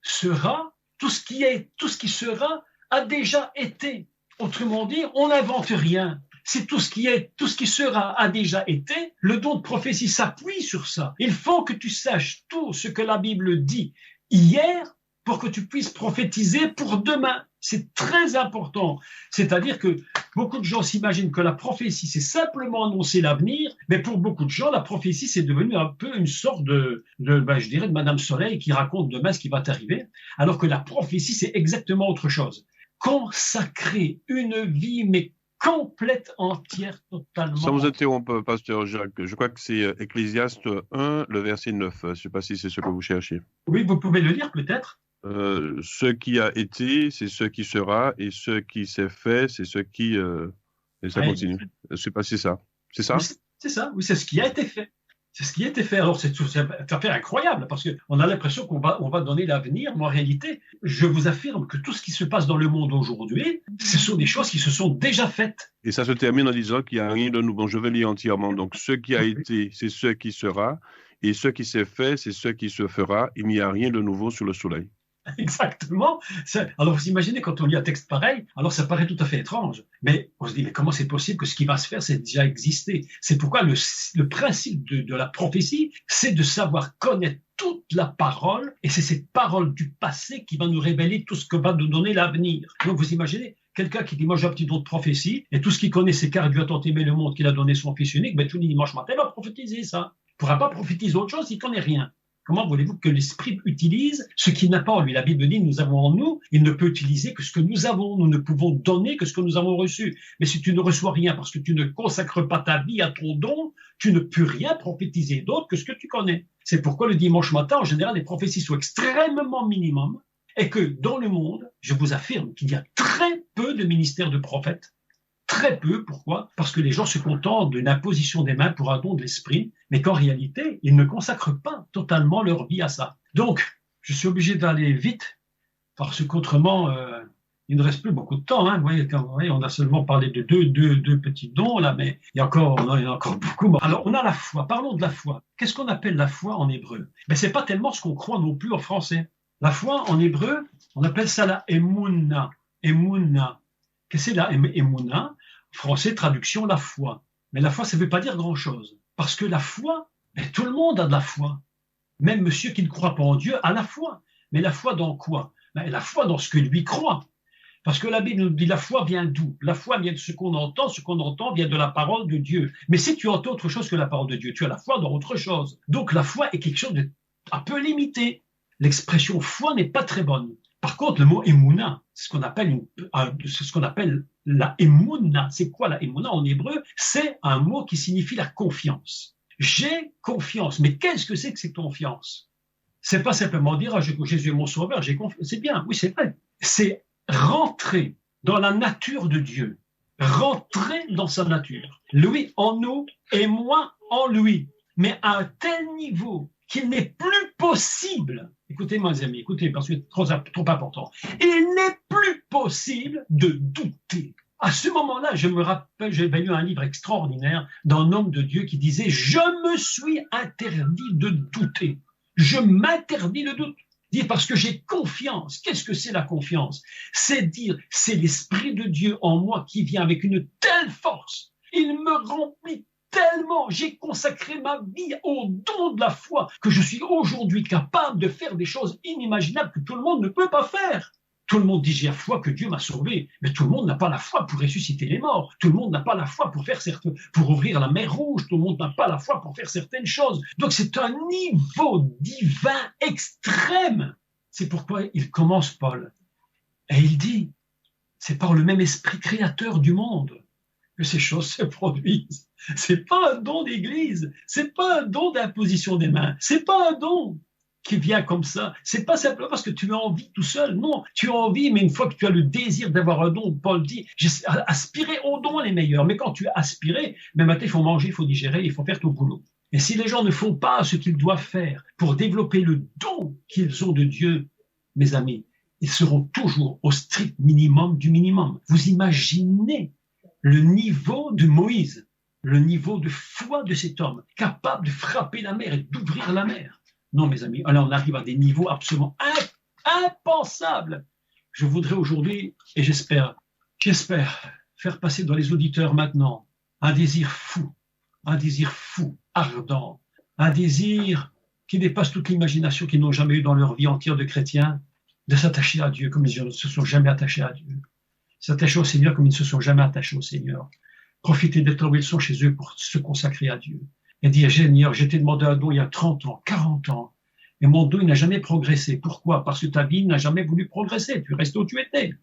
[SPEAKER 2] sera, tout ce qui sera a déjà été. » Autrement dit, on n'invente rien. C'est tout ce qui sera a déjà été. Le don de prophétie s'appuie sur ça. Il faut que tu saches tout ce que la Bible dit hier, pour que tu puisses prophétiser pour demain. C'est très important. C'est-à-dire que beaucoup de gens s'imaginent que la prophétie, c'est simplement annoncer l'avenir, mais pour beaucoup de gens, la prophétie, c'est devenu un peu une sorte je dirais, de Madame Soleil qui raconte demain ce qui va t'arriver, alors que la prophétie, c'est exactement autre chose. Consacrer une vie, mais complète, entière, totalement.
[SPEAKER 1] Sans vous interrompre, pasteur Jacques, je crois que c'est Ecclésiaste 1, le verset 9. Je ne sais pas si c'est ce que vous cherchez.
[SPEAKER 2] Oui, vous pouvez le lire peut-être.
[SPEAKER 1] Ce qui a été, c'est ce qui sera, et ce qui s'est fait, c'est ce qui... et ça continue. Je ne sais pas si c'est ça. C'est ça?
[SPEAKER 2] Oui, c'est ça, oui, c'est ce qui a été fait. C'est ce qui a été fait. Alors, c'est tout à fait incroyable parce qu'on a l'impression qu'on va donner l'avenir, mais en réalité, je vous affirme que tout ce qui se passe dans le monde aujourd'hui, ce sont des choses qui se sont déjà faites.
[SPEAKER 1] Et ça se termine en disant qu'il n'y a rien de nouveau. Bon, je vais lire entièrement. Donc, ce qui a été, c'est ce qui sera, et ce qui s'est fait, c'est ce qui se fera. Il n'y a rien de nouveau sous le soleil.
[SPEAKER 2] Exactement. Alors, vous imaginez, quand on lit un texte pareil, alors ça paraît tout à fait étrange. Mais on se dit, mais comment c'est possible que ce qui va se faire, c'est déjà existé? C'est pourquoi le principe de la prophétie, c'est de savoir connaître toute la parole, et c'est cette parole du passé qui va nous révéler tout ce que va nous donner l'avenir. Donc, vous imaginez, quelqu'un qui dit, moi j'ai un petit don de prophétie, et tout ce qu'il connaît, c'est car Dieu a tant aimé le monde qu'il a donné son Fils unique, ben, tous les dimanches matin, il va prophétiser ça. Il ne pourra pas prophétiser autre chose, il ne connaît rien. Comment voulez-vous que l'Esprit utilise ce qu'il n'a pas en lui? La Bible dit, nous avons en nous, il ne peut utiliser que ce que nous avons. Nous ne pouvons donner que ce que nous avons reçu. Mais si tu ne reçois rien parce que tu ne consacres pas ta vie à ton don, tu ne peux rien prophétiser d'autre que ce que tu connais. C'est pourquoi le dimanche matin, en général, les prophéties sont extrêmement minimum et que dans le monde, je vous affirme qu'il y a très peu de ministères de prophètes. Très peu. Pourquoi? Parce que les gens se contentent d'une imposition des mains pour un don de l'esprit, mais qu'en réalité, ils ne consacrent pas totalement leur vie à ça. Donc, je suis obligé d'aller vite, parce qu'autrement, il ne reste plus beaucoup de temps. Hein. Vous voyez, on a seulement parlé de deux petits dons, là, mais il y en a encore beaucoup. Alors, on a la foi. Parlons de la foi. Qu'est-ce qu'on appelle la foi en hébreu? Ben, c'est pas tellement ce qu'on croit non plus en français. La foi en hébreu, on appelle ça la emunna. Emunna. Qu'est-ce que c'est la emunna? Français, traduction, la foi. Mais la foi, ça ne veut pas dire grand-chose. Parce que la foi, tout le monde a de la foi. Même monsieur qui ne croit pas en Dieu a la foi. Mais la foi dans quoi? La foi dans ce que lui croit. Parce que la Bible nous dit la foi vient d'où? La foi vient de ce qu'on entend vient de la parole de Dieu. Mais si tu entends autre chose que la parole de Dieu, tu as la foi dans autre chose. Donc la foi est quelque chose de un peu limité. L'expression foi n'est pas très bonne. Par contre, le mot émouna, c'est ce qu'on appelle la émouna. C'est quoi la émouna en hébreu? C'est un mot qui signifie la confiance. J'ai confiance. Mais qu'est-ce que cette confiance? C'est pas simplement dire Jésus est mon sauveur, j'ai confiance. C'est bien, oui, c'est vrai. C'est rentrer dans la nature de Dieu. Rentrer dans sa nature. Lui en nous et moi en lui. Mais à un tel niveau qu'il n'est plus possible, écoutez mes amis, écoutez parce que c'est trop important, il n'est plus possible de douter. À ce moment-là, je me rappelle, j'avais lu un livre extraordinaire d'un homme de Dieu qui disait « Je me suis interdit de douter, je m'interdis le doute ». Parce que j'ai confiance. Qu'est-ce que c'est la confiance? C'est dire, c'est l'Esprit de Dieu en moi qui vient avec une telle force, il me remplit tellement, j'ai consacré ma vie au don de la foi que je suis aujourd'hui capable de faire des choses inimaginables que tout le monde ne peut pas faire. Tout le monde dit j'ai la foi que Dieu m'a sauvé, mais tout le monde n'a pas la foi pour ressusciter les morts. Tout le monde n'a pas la foi pour ouvrir la mer Rouge. Tout le monde n'a pas la foi pour faire certaines choses. Donc c'est un niveau divin extrême. C'est pourquoi il commence Paul et il dit c'est par le même esprit créateur du monde que ces choses se produisent. C'est pas un don d'église, c'est pas un don d'imposition des mains, c'est pas un don qui vient comme ça. C'est pas simplement parce que tu as envie tout seul. Non, tu as envie, mais une fois que tu as le désir d'avoir un don, Paul dit, aspirer au don les meilleurs. Mais quand tu as aspiré, même matin, il faut manger, il faut digérer, il faut faire ton boulot. Et si les gens ne font pas ce qu'ils doivent faire pour développer le don qu'ils ont de Dieu, mes amis, ils seront toujours au strict minimum du minimum. Vous imaginez le niveau de Moïse, le niveau de foi de cet homme, capable de frapper la mer et d'ouvrir la mer. Non, mes amis, là, on arrive à des niveaux absolument impensables. Je voudrais aujourd'hui, et j'espère faire passer dans les auditeurs maintenant un désir fou, ardent, un désir qui dépasse toute l'imagination qu'ils n'ont jamais eu dans leur vie entière de chrétiens, de s'attacher à Dieu comme ils ne se sont jamais attachés à Dieu. S'attacher au Seigneur comme ils ne se sont jamais attachés au Seigneur. Profiter d'être là où ils sont chez eux pour se consacrer à Dieu. Et dire, Seigneur, j'ai été demandé un don il y a 30 ans, 40 ans, et mon don il n'a jamais progressé. Pourquoi? Parce que ta vie n'a jamais voulu progresser. Tu restes où tu étais.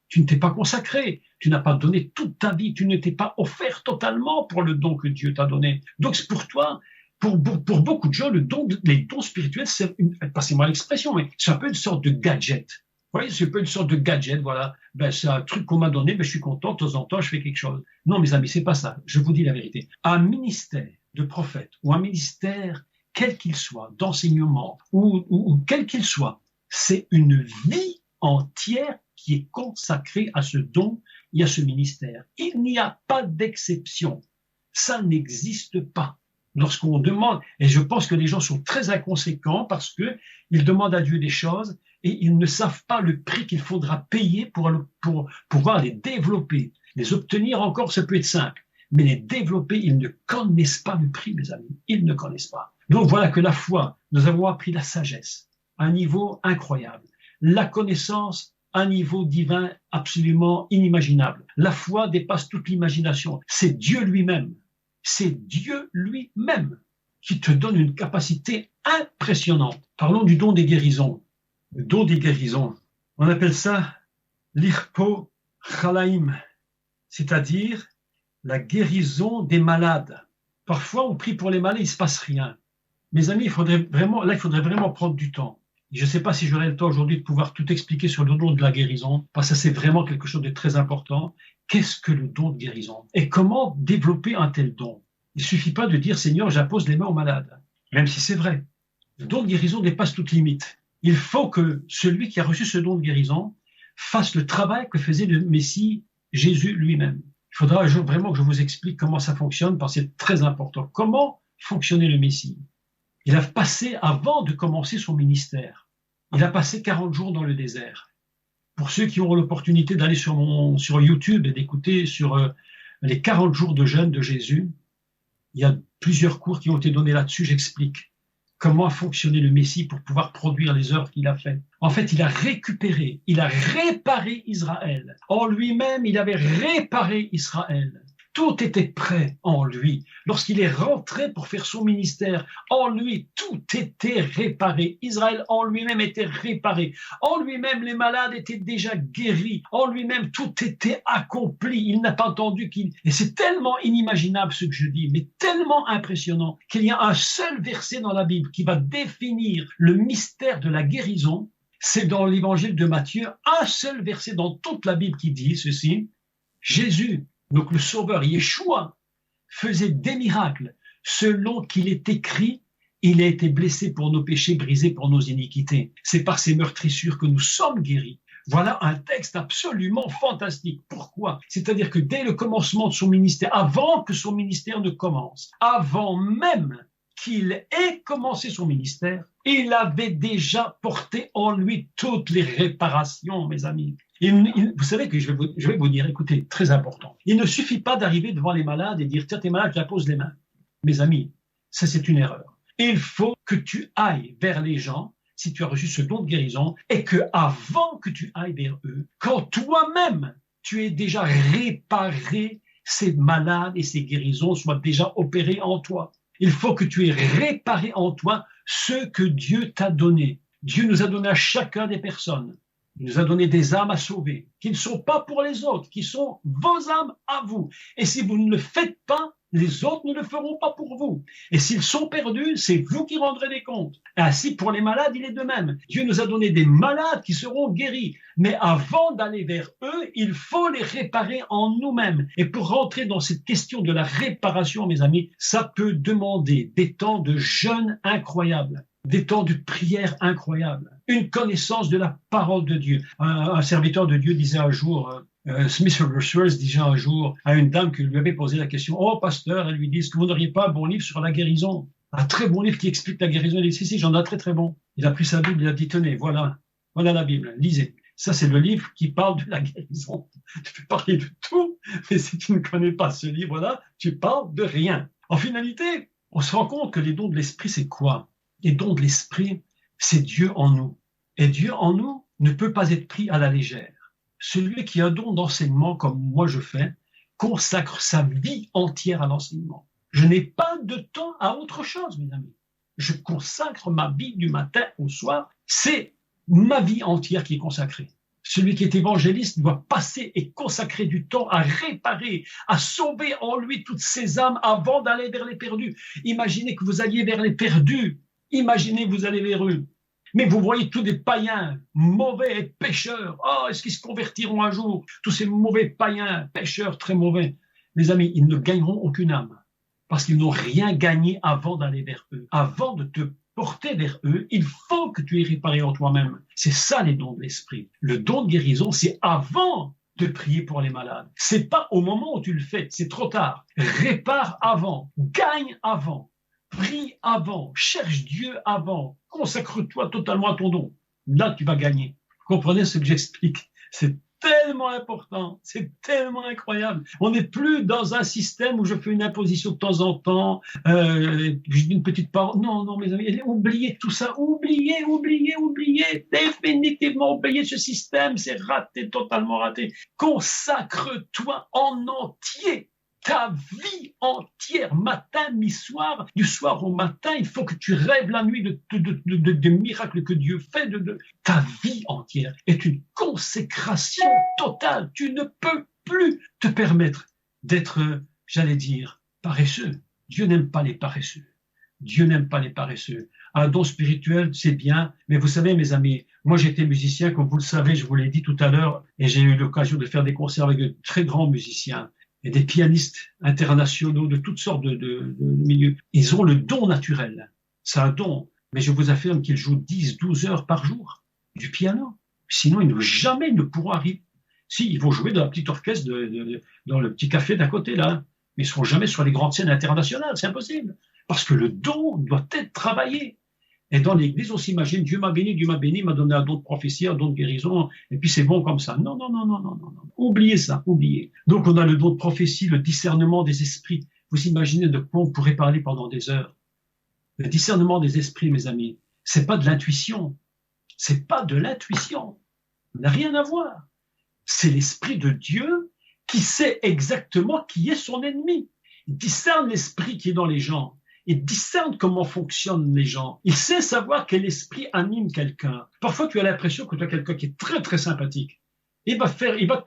[SPEAKER 2] Tu ne t'es pas consacré. Tu n'as pas donné toute ta vie. Tu ne t'es pas offert totalement pour le don que Dieu t'a donné. Donc, c'est pour toi, pour beaucoup de gens, les dons spirituels, passez-moi l'expression, mais c'est un peu une sorte de gadget. Vous voyez, c'est un peu une sorte de gadget, voilà. Ben, c'est un truc qu'on m'a donné, ben, je suis content, de temps en temps, je fais quelque chose. Non, mes amis, c'est pas ça. Je vous dis la vérité. Un ministère de prophète ou un ministère, quel qu'il soit, d'enseignement ou quel qu'il soit, c'est une vie entière qui est consacrée à ce don et à ce ministère. Il n'y a pas d'exception. Ça n'existe pas. Lorsqu'on demande, et je pense que les gens sont très inconséquents parce que ils demandent à Dieu des choses et ils ne savent pas le prix qu'il faudra payer pour pouvoir les développer. Les obtenir encore, ça peut être simple. Mais les développer, ils ne connaissent pas le prix, mes amis. Ils ne connaissent pas. Donc voilà que la foi, nous avons appris la sagesse à un niveau incroyable. La connaissance, à un niveau divin absolument inimaginable. La foi dépasse toute l'imagination. C'est Dieu lui-même. C'est Dieu lui-même qui te donne une capacité impressionnante. Parlons du don des guérisons. Le don des guérisons. On appelle ça l'irpo chalaim, c'est-à-dire la guérison des malades. Parfois, on prie pour les malades, il ne se passe rien. Mes amis, il faudrait vraiment prendre du temps. Je ne sais pas si j'aurai le temps aujourd'hui de pouvoir tout expliquer sur le don de la guérison, parce que c'est vraiment quelque chose de très important. Qu'est-ce que le don de guérison? Et comment développer un tel don? Il ne suffit pas de dire « Seigneur, j'impose les mains aux malades », même si c'est vrai. Le don de guérison dépasse toute limite. Il faut que celui qui a reçu ce don de guérison fasse le travail que faisait le Messie Jésus lui-même. Il faudra vraiment que je vous explique comment ça fonctionne, parce que c'est très important. Comment fonctionnait le Messie? Il a passé, avant de commencer son ministère, il a passé 40 jours dans le désert. Pour ceux qui auront l'opportunité d'aller sur YouTube et d'écouter sur les 40 jours de jeûne de Jésus, il y a plusieurs cours qui ont été donnés là-dessus, j'explique comment a fonctionné le Messie pour pouvoir produire les œuvres qu'il a faites. En fait, il a récupéré, il a réparé Israël. En lui-même, il avait réparé Israël. Tout était prêt en lui. Lorsqu'il est rentré pour faire son ministère, en lui, tout était réparé. Israël en lui-même était réparé. En lui-même, les malades étaient déjà guéris. En lui-même, tout était accompli. Il n'a pas entendu qu'il... Et c'est tellement inimaginable ce que je dis, mais tellement impressionnant qu'il y a un seul verset dans la Bible qui va définir le mystère de la guérison. C'est dans l'évangile de Matthieu, un seul verset dans toute la Bible qui dit ceci. Jésus, donc le Sauveur, Yeshua, faisait des miracles selon qu'il est écrit, il a été blessé pour nos péchés, brisé pour nos iniquités. C'est par ses meurtrissures que nous sommes guéris. Voilà un texte absolument fantastique. Pourquoi? C'est-à-dire que dès le commencement de son ministère, avant que son ministère ne commence, avant même qu'il ait commencé son ministère, il avait déjà porté en lui toutes les réparations, mes amis. Vous savez que je vais vous dire, écoutez, très important. Il ne suffit pas d'arriver devant les malades et dire, tiens, t'es malade, je la pose les mains. Mes amis, ça c'est une erreur. Il faut que tu ailles vers les gens, si tu as reçu ce don de guérison, et que avant que tu ailles vers eux, quand toi-même, tu aies déjà réparé ces malades et ces guérisons soient déjà opérées en toi. Il faut que tu aies réparé en toi ce que Dieu t'a donné. Dieu nous a donné à chacun des personnes. Il nous a donné des âmes à sauver, qui ne sont pas pour les autres, qui sont vos âmes à vous. Et si vous ne le faites pas, les autres ne le feront pas pour vous. Et s'ils sont perdus, c'est vous qui rendrez des comptes. Ainsi, pour les malades, il est de même. Dieu nous a donné des malades qui seront guéris. Mais avant d'aller vers eux, il faut les réparer en nous-mêmes. Et pour rentrer dans cette question de la réparation, mes amis, ça peut demander des temps de jeûne incroyables, des temps de prière incroyables, une connaissance de la parole de Dieu. Un serviteur de Dieu disait un jour, Smith Wigglesworth disait un jour à une dame qui lui avait posé la question, « Oh, pasteur, elle lui dit, est-ce que vous n'auriez pas un bon livre sur la guérison? Un très bon livre qui explique la guérison. » Elle dit, « Si, j'en ai un très très bon. » Il a pris sa Bible, il a dit, « Tenez, voilà la Bible, lisez. » Ça, c'est le livre qui parle de la guérison. Je peux parler de tout, mais si tu ne connais pas ce livre-là, tu parles de rien. En finalité, on se rend compte que les dons de l'esprit, c'est quoi? Les dons de l'esprit, c'est Dieu en nous. Et Dieu en nous, ne peut pas être pris à la légère. Celui qui a un don d'enseignement, comme moi je fais, consacre sa vie entière à l'enseignement. Je n'ai pas de temps à autre chose, mes amis. Je consacre ma vie du matin au soir. C'est ma vie entière qui est consacrée. Celui qui est évangéliste doit passer et consacrer du temps à réparer, à sauver en lui toutes ces âmes avant d'aller vers les perdus. Imaginez que vous alliez vers les perdus. Imaginez que vous allez vers eux. Mais vous voyez tous des païens mauvais et pécheurs. Oh, est-ce qu'ils se convertiront un jour? Tous ces mauvais païens, pécheurs, très mauvais. Mes amis, ils ne gagneront aucune âme. Parce qu'ils n'ont rien gagné avant d'aller vers eux. Avant de te porter vers eux, il faut que tu aies réparé en toi-même. C'est ça les dons de l'esprit. Le don de guérison, c'est avant de prier pour les malades. C'est pas au moment où tu le fais, c'est trop tard. Répare avant, gagne avant, prie avant, cherche Dieu avant, consacre-toi totalement à ton don. Là, tu vas gagner. Vous comprenez ce que j'explique? C'est tellement important, c'est tellement incroyable. On n'est plus dans un système où je fais une imposition de temps en temps, je dis une petite parole. Non, non, mes amis, oubliez tout ça, oubliez, définitivement oubliez ce système, c'est raté, totalement raté. Consacre-toi en entier. Ta vie entière, matin, mi-soir, du soir au matin, il faut que tu rêves la nuit de miracles que Dieu fait. Ta vie entière est une consécration totale. Tu ne peux plus te permettre d'être, j'allais dire, paresseux. Dieu n'aime pas les paresseux. Dieu n'aime pas les paresseux. Un don spirituel, c'est bien, mais vous savez, mes amis, moi j'étais musicien, comme vous le savez, je vous l'ai dit tout à l'heure, et j'ai eu l'occasion de faire des concerts avec de très grands musiciens. Et des pianistes internationaux de toutes sortes de milieux. Ils ont le don naturel. C'est un don. Mais je vous affirme qu'ils jouent 10, 12 heures par jour du piano. Sinon, ils ne pourront arriver. Si, ils vont jouer dans un petit orchestre, dans le petit café d'à côté, là. Mais ils ne seront jamais sur les grandes scènes internationales. C'est impossible. Parce que le don doit être travaillé. Et dans l'église, on s'imagine, Dieu m'a béni, m'a donné un don de prophétie, un don de guérison, et puis c'est bon comme ça. Non. Oubliez ça, oubliez. Donc on a le don de prophétie, le discernement des esprits. Vous imaginez de quoi on pourrait parler pendant des heures. Le discernement des esprits, mes amis, c'est pas de l'intuition. C'est pas de l'intuition. Ça n'a rien à voir. C'est l'esprit de Dieu qui sait exactement qui est son ennemi. Il discerne l'esprit qui est dans les gens. Il discerne comment fonctionnent les gens. Il sait savoir quel esprit anime quelqu'un. Parfois, tu as l'impression que tu as quelqu'un qui est très, très sympathique. Il va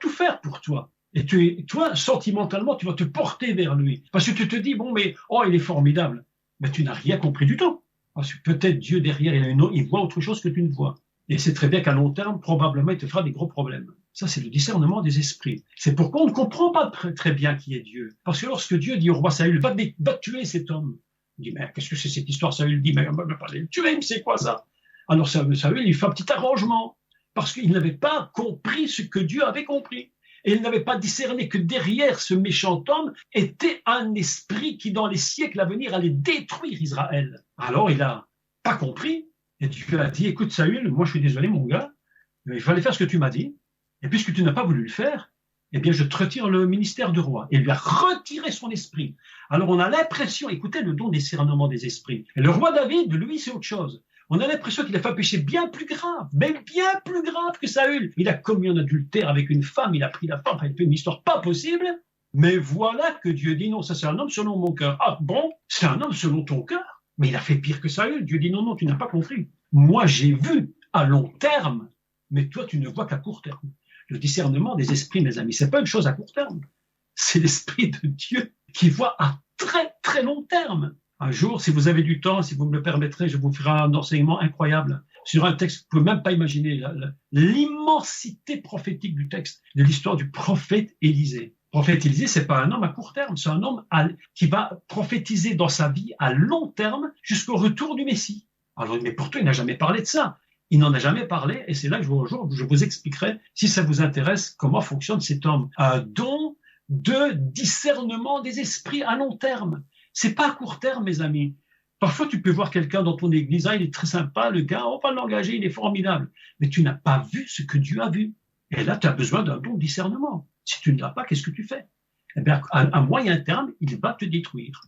[SPEAKER 2] tout faire pour toi. Et toi, sentimentalement, tu vas te porter vers lui. Parce que tu te dis, il est formidable. Mais tu n'as rien compris du tout. Parce que peut-être Dieu derrière, il voit autre chose que tu ne vois. Et c'est très bien qu'à long terme, probablement, il te fera des gros problèmes. Ça, c'est le discernement des esprits. C'est pourquoi on ne comprend pas très bien qui est Dieu. Parce que lorsque Dieu dit au roi Saül, va tuer cet homme, il dit, mais qu'est-ce que c'est cette histoire? Saül dit, mais tu m'aimes, c'est quoi ça? Alors Saül, il fait un petit arrangement, parce qu'il n'avait pas compris ce que Dieu avait compris. Et il n'avait pas discerné que derrière ce méchant homme était un esprit qui, dans les siècles à venir, allait détruire Israël. Alors il n'a pas compris, et Dieu a dit, écoute Saül, moi je suis désolé mon gars, mais il fallait faire ce que tu m'as dit, et puisque tu n'as pas voulu le faire, eh bien, je te retire le ministère de roi. Et il lui a retiré son esprit. Alors, on a l'impression, écoutez le don des discernement des esprits. Et le roi David, lui, c'est autre chose. On a l'impression qu'il a fait un péché bien plus grave, même bien plus grave que Saül. Il a commis un adultère avec une femme, il a pris la femme, il a fait une histoire pas possible. Mais voilà que Dieu dit, non, ça c'est un homme selon mon cœur. Ah bon, c'est un homme selon ton cœur? Mais il a fait pire que Saül. Dieu dit, non, tu n'as pas compris. Moi, j'ai vu à long terme, mais toi, tu ne vois qu'à court terme. Le discernement des esprits, mes amis, c'est pas une chose à court terme. C'est l'esprit de Dieu qui voit à très, très long terme. Un jour, si vous avez du temps, si vous me le permettrez, je vous ferai un enseignement incroyable sur un texte que vous ne pouvez même pas imaginer, l'immensité prophétique du texte, de l'histoire du prophète Élisée. Le prophète Élisée, c'est pas un homme à court terme, c'est un homme qui va prophétiser dans sa vie à long terme jusqu'au retour du Messie. Alors, mais pourtant, il n'a jamais parlé de ça. Il n'en a jamais parlé, et c'est là que je vous expliquerai, si ça vous intéresse, comment fonctionne cet homme. Un don de discernement des esprits à long terme. C'est pas à court terme, mes amis. Parfois, tu peux voir quelqu'un dans ton église, il est très sympa, le gars, on va l'engager, il est formidable. Mais tu n'as pas vu ce que Dieu a vu. Et là, tu as besoin d'un don de discernement. Si tu ne l'as pas, qu'est-ce que tu fais? Eh bien, à moyen terme, il va te détruire.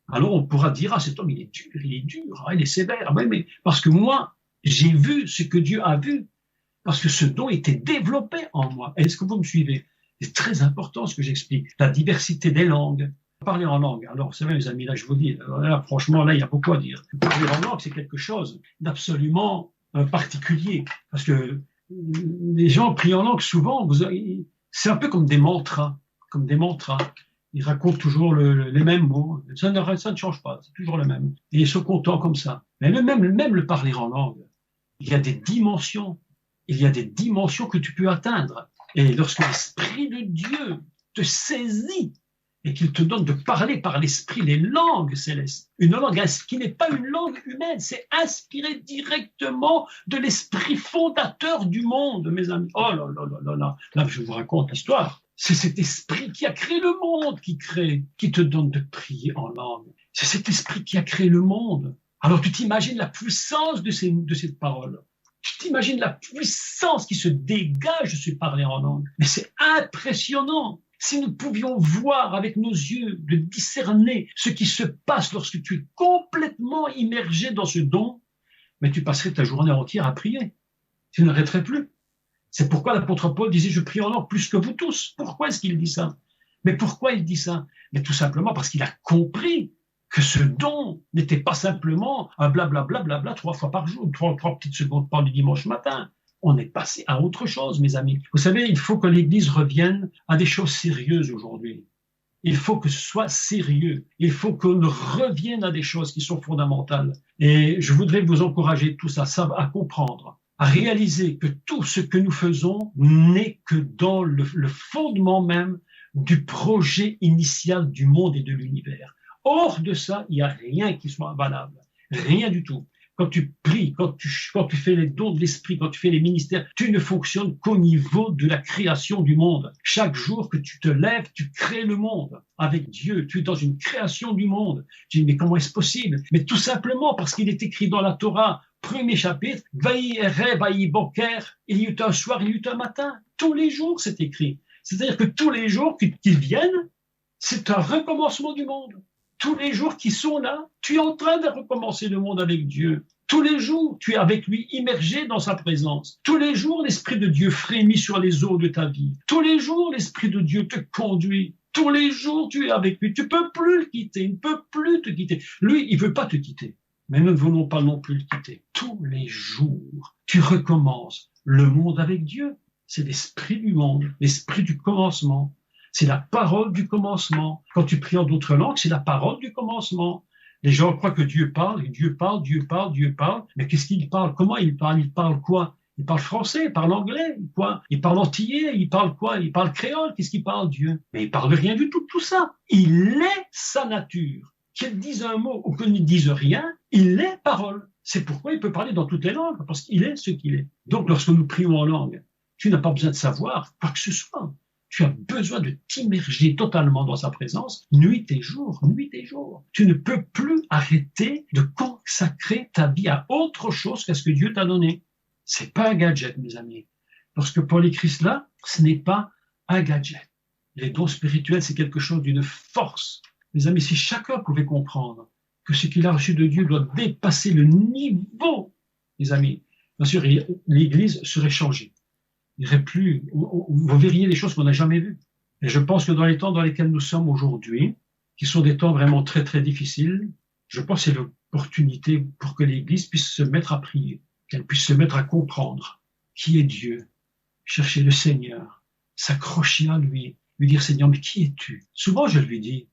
[SPEAKER 2] Alors, on pourra dire, cet homme, il est dur, il est sévère. Oui, mais parce que moi, j'ai vu ce que Dieu a vu. parce que ce don était développé en moi. Est-ce que vous me suivez? C'est très important ce que j'explique. La diversité des langues. Parler en langue. Alors, vous savez, mes amis, là, je vous dis, là, franchement, là, il y a beaucoup à dire. Parler en langue, c'est quelque chose d'absolument particulier. Parce que les gens prient en langue, souvent, c'est un peu comme des mantras. Comme des mantras. Ils racontent toujours les mêmes mots. Ça ne change pas. C'est toujours le même. Et ils sont contents comme ça. Mais même le parler en langue, il y a des dimensions. Il y a des dimensions que tu peux atteindre. Et lorsque l'Esprit de Dieu te saisit et qu'il te donne de parler par l'Esprit les langues célestes, une langue qui n'est pas une langue humaine, c'est inspiré directement de l'Esprit fondateur du monde, mes amis. Oh là là là là là, là je vous raconte l'histoire. C'est cet Esprit qui a créé le monde qui te donne de prier en langue. C'est cet Esprit qui a créé le monde. Alors tu t'imagines la puissance de cette parole. Tu t'imagines la puissance qui se dégage de ce parler en langue. Mais c'est impressionnant. Si nous pouvions voir avec nos yeux, de discerner ce qui se passe lorsque tu es complètement immergé dans ce don, mais tu passerais ta journée entière à prier. Tu n'arrêterais plus. C'est pourquoi l'apôtre Paul disait « Je prie en langue plus que vous tous ». Pourquoi est-ce qu'il dit ça? Mais pourquoi il dit ça? Mais tout simplement parce qu'il a compris que ce don n'était pas simplement un blablabla, 3 fois par jour, 3 petites secondes par le dimanche matin. On est passé à autre chose, mes amis. Vous savez, il faut que l'Église revienne à des choses sérieuses aujourd'hui. Il faut que ce soit sérieux. Il faut qu'on revienne à des choses qui sont fondamentales. Et je voudrais vous encourager tous à comprendre, à réaliser que tout ce que nous faisons n'est que dans le fondement même du projet initial du monde et de l'univers. Hors de ça, il n'y a rien qui soit valable. Rien du tout. Quand tu pries, quand tu fais les dons de l'esprit, quand tu fais les ministères, tu ne fonctionnes qu'au niveau de la création du monde. Chaque jour que tu te lèves, tu crées le monde avec Dieu. Tu es dans une création du monde. Tu dis, mais comment est-ce possible? Mais tout simplement parce qu'il est écrit dans la Torah, premier chapitre, Vaï Erev, Vaï Boker, il y eut un soir, il y eut un matin. Tous les jours, c'est écrit. C'est-à-dire que tous les jours qu'ils viennent, c'est un recommencement du monde. Tous les jours qui sont là, tu es en train de recommencer le monde avec Dieu. Tous les jours, tu es avec lui immergé dans sa présence. Tous les jours, l'Esprit de Dieu frémit sur les eaux de ta vie. Tous les jours, l'Esprit de Dieu te conduit. Tous les jours, tu es avec lui. Tu ne peux plus le quitter. Il ne peut plus te quitter. Lui, il ne veut pas te quitter. Mais nous ne voulons pas non plus le quitter. Tous les jours, tu recommences le monde avec Dieu. C'est l'Esprit du monde, l'Esprit du commencement. C'est la parole du commencement. Quand tu pries en d'autres langues, c'est la parole du commencement. Les gens croient que Dieu parle, et Dieu parle, Dieu parle, Dieu parle. Mais qu'est-ce qu'il parle? Comment il parle? Il parle quoi? Il parle français, il parle anglais, quoi? Il parle antillais, il parle quoi? Il parle créole, qu'est-ce qu'il parle, Dieu? Mais il parle rien du tout de tout ça. Il est sa nature. Qu'il dise un mot ou qu'il ne dise rien, il est parole. C'est pourquoi il peut parler dans toutes les langues, parce qu'il est ce qu'il est. Donc, lorsque nous prions en langue, tu n'as pas besoin de savoir quoi que ce soit. Tu as besoin de t'immerger totalement dans sa présence, nuit et jour, nuit et jour. Tu ne peux plus arrêter de consacrer ta vie à autre chose qu'à ce que Dieu t'a donné. C'est pas un gadget, mes amis. Lorsque Paul écrit cela, ce n'est pas un gadget. Les dons spirituels, c'est quelque chose d'une force. Mes amis, si chacun pouvait comprendre que ce qu'il a reçu de Dieu doit dépasser le niveau, mes amis, bien sûr, l'Église serait changée. Il n'y aurait plus, vous verriez des choses qu'on n'a jamais vues. Et je pense que dans les temps dans lesquels nous sommes aujourd'hui, qui sont des temps vraiment très très difficiles, je pense que c'est l'opportunité pour que l'Église puisse se mettre à prier, qu'elle puisse se mettre à comprendre qui est Dieu, chercher le Seigneur, s'accrocher à lui dire Seigneur, mais qui es-tu? Souvent je dis,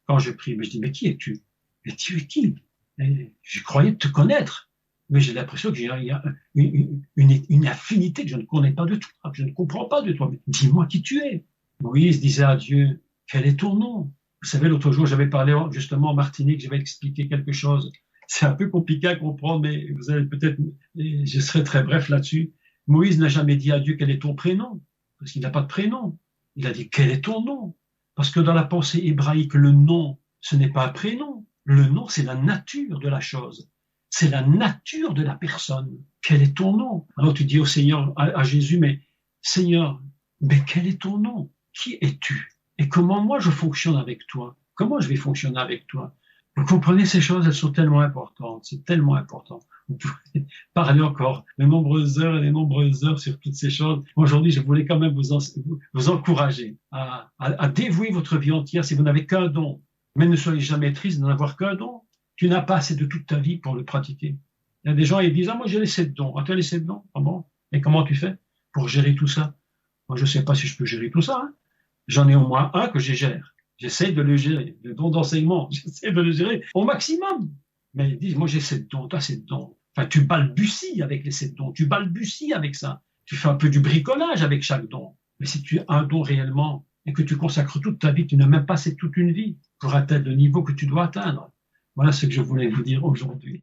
[SPEAKER 2] quand je prie, mais je dis, mais qui es-tu? Mais tu es qui? Et je croyais te connaître. Mais j'ai l'impression qu'il y a une affinité que je ne connais pas de toi, que je ne comprends pas de toi. Mais dis-moi qui tu es. Moïse disait à Dieu, quel est ton nom? Vous savez, l'autre jour, j'avais parlé justement en Martinique, j'avais expliqué quelque chose. C'est un peu compliqué à comprendre, mais vous allez peut-être, je serai très bref là-dessus. Moïse n'a jamais dit à Dieu quel est ton prénom, parce qu'il n'a pas de prénom. Il a dit quel est ton nom? Parce que dans la pensée hébraïque, le nom, ce n'est pas un prénom. Le nom, c'est la nature de la chose. C'est la nature de la personne. Quel est ton nom? Alors tu dis au Seigneur, à Jésus, mais Seigneur, mais quel est ton nom? Qui es-tu? Et comment moi je fonctionne avec toi? Comment je vais fonctionner avec toi? Vous comprenez, ces choses, elles sont tellement importantes. C'est tellement important. Vous pouvez parler encore de nombreuses heures et de nombreuses heures sur toutes ces choses. Aujourd'hui, je voulais quand même vous encourager à dévouer votre vie entière si vous n'avez qu'un don. Mais ne soyez jamais triste d'en avoir qu'un don. Tu n'as pas assez de toute ta vie pour le pratiquer. Il y a des gens qui disent « Ah, moi j'ai les 7 dons. » Ah, tu as les 7 dons? Ah bon? Et comment tu fais pour gérer tout ça? Moi, je ne sais pas si je peux gérer tout ça. Hein. J'en ai au moins un que je gère. J'essaie de le gérer. Le don d'enseignement, j'essaie de le gérer au maximum. Mais ils disent « Moi j'ai 7 dons, tu as 7 dons. » Enfin, tu balbuties avec les 7 dons. Tu balbuties avec ça. Tu fais un peu du bricolage avec chaque don. Mais si tu as un don réellement et que tu consacres toute ta vie, tu n'as même pas toute une vie pour atteindre le niveau que tu dois atteindre. Voilà ce que je voulais vous dire aujourd'hui.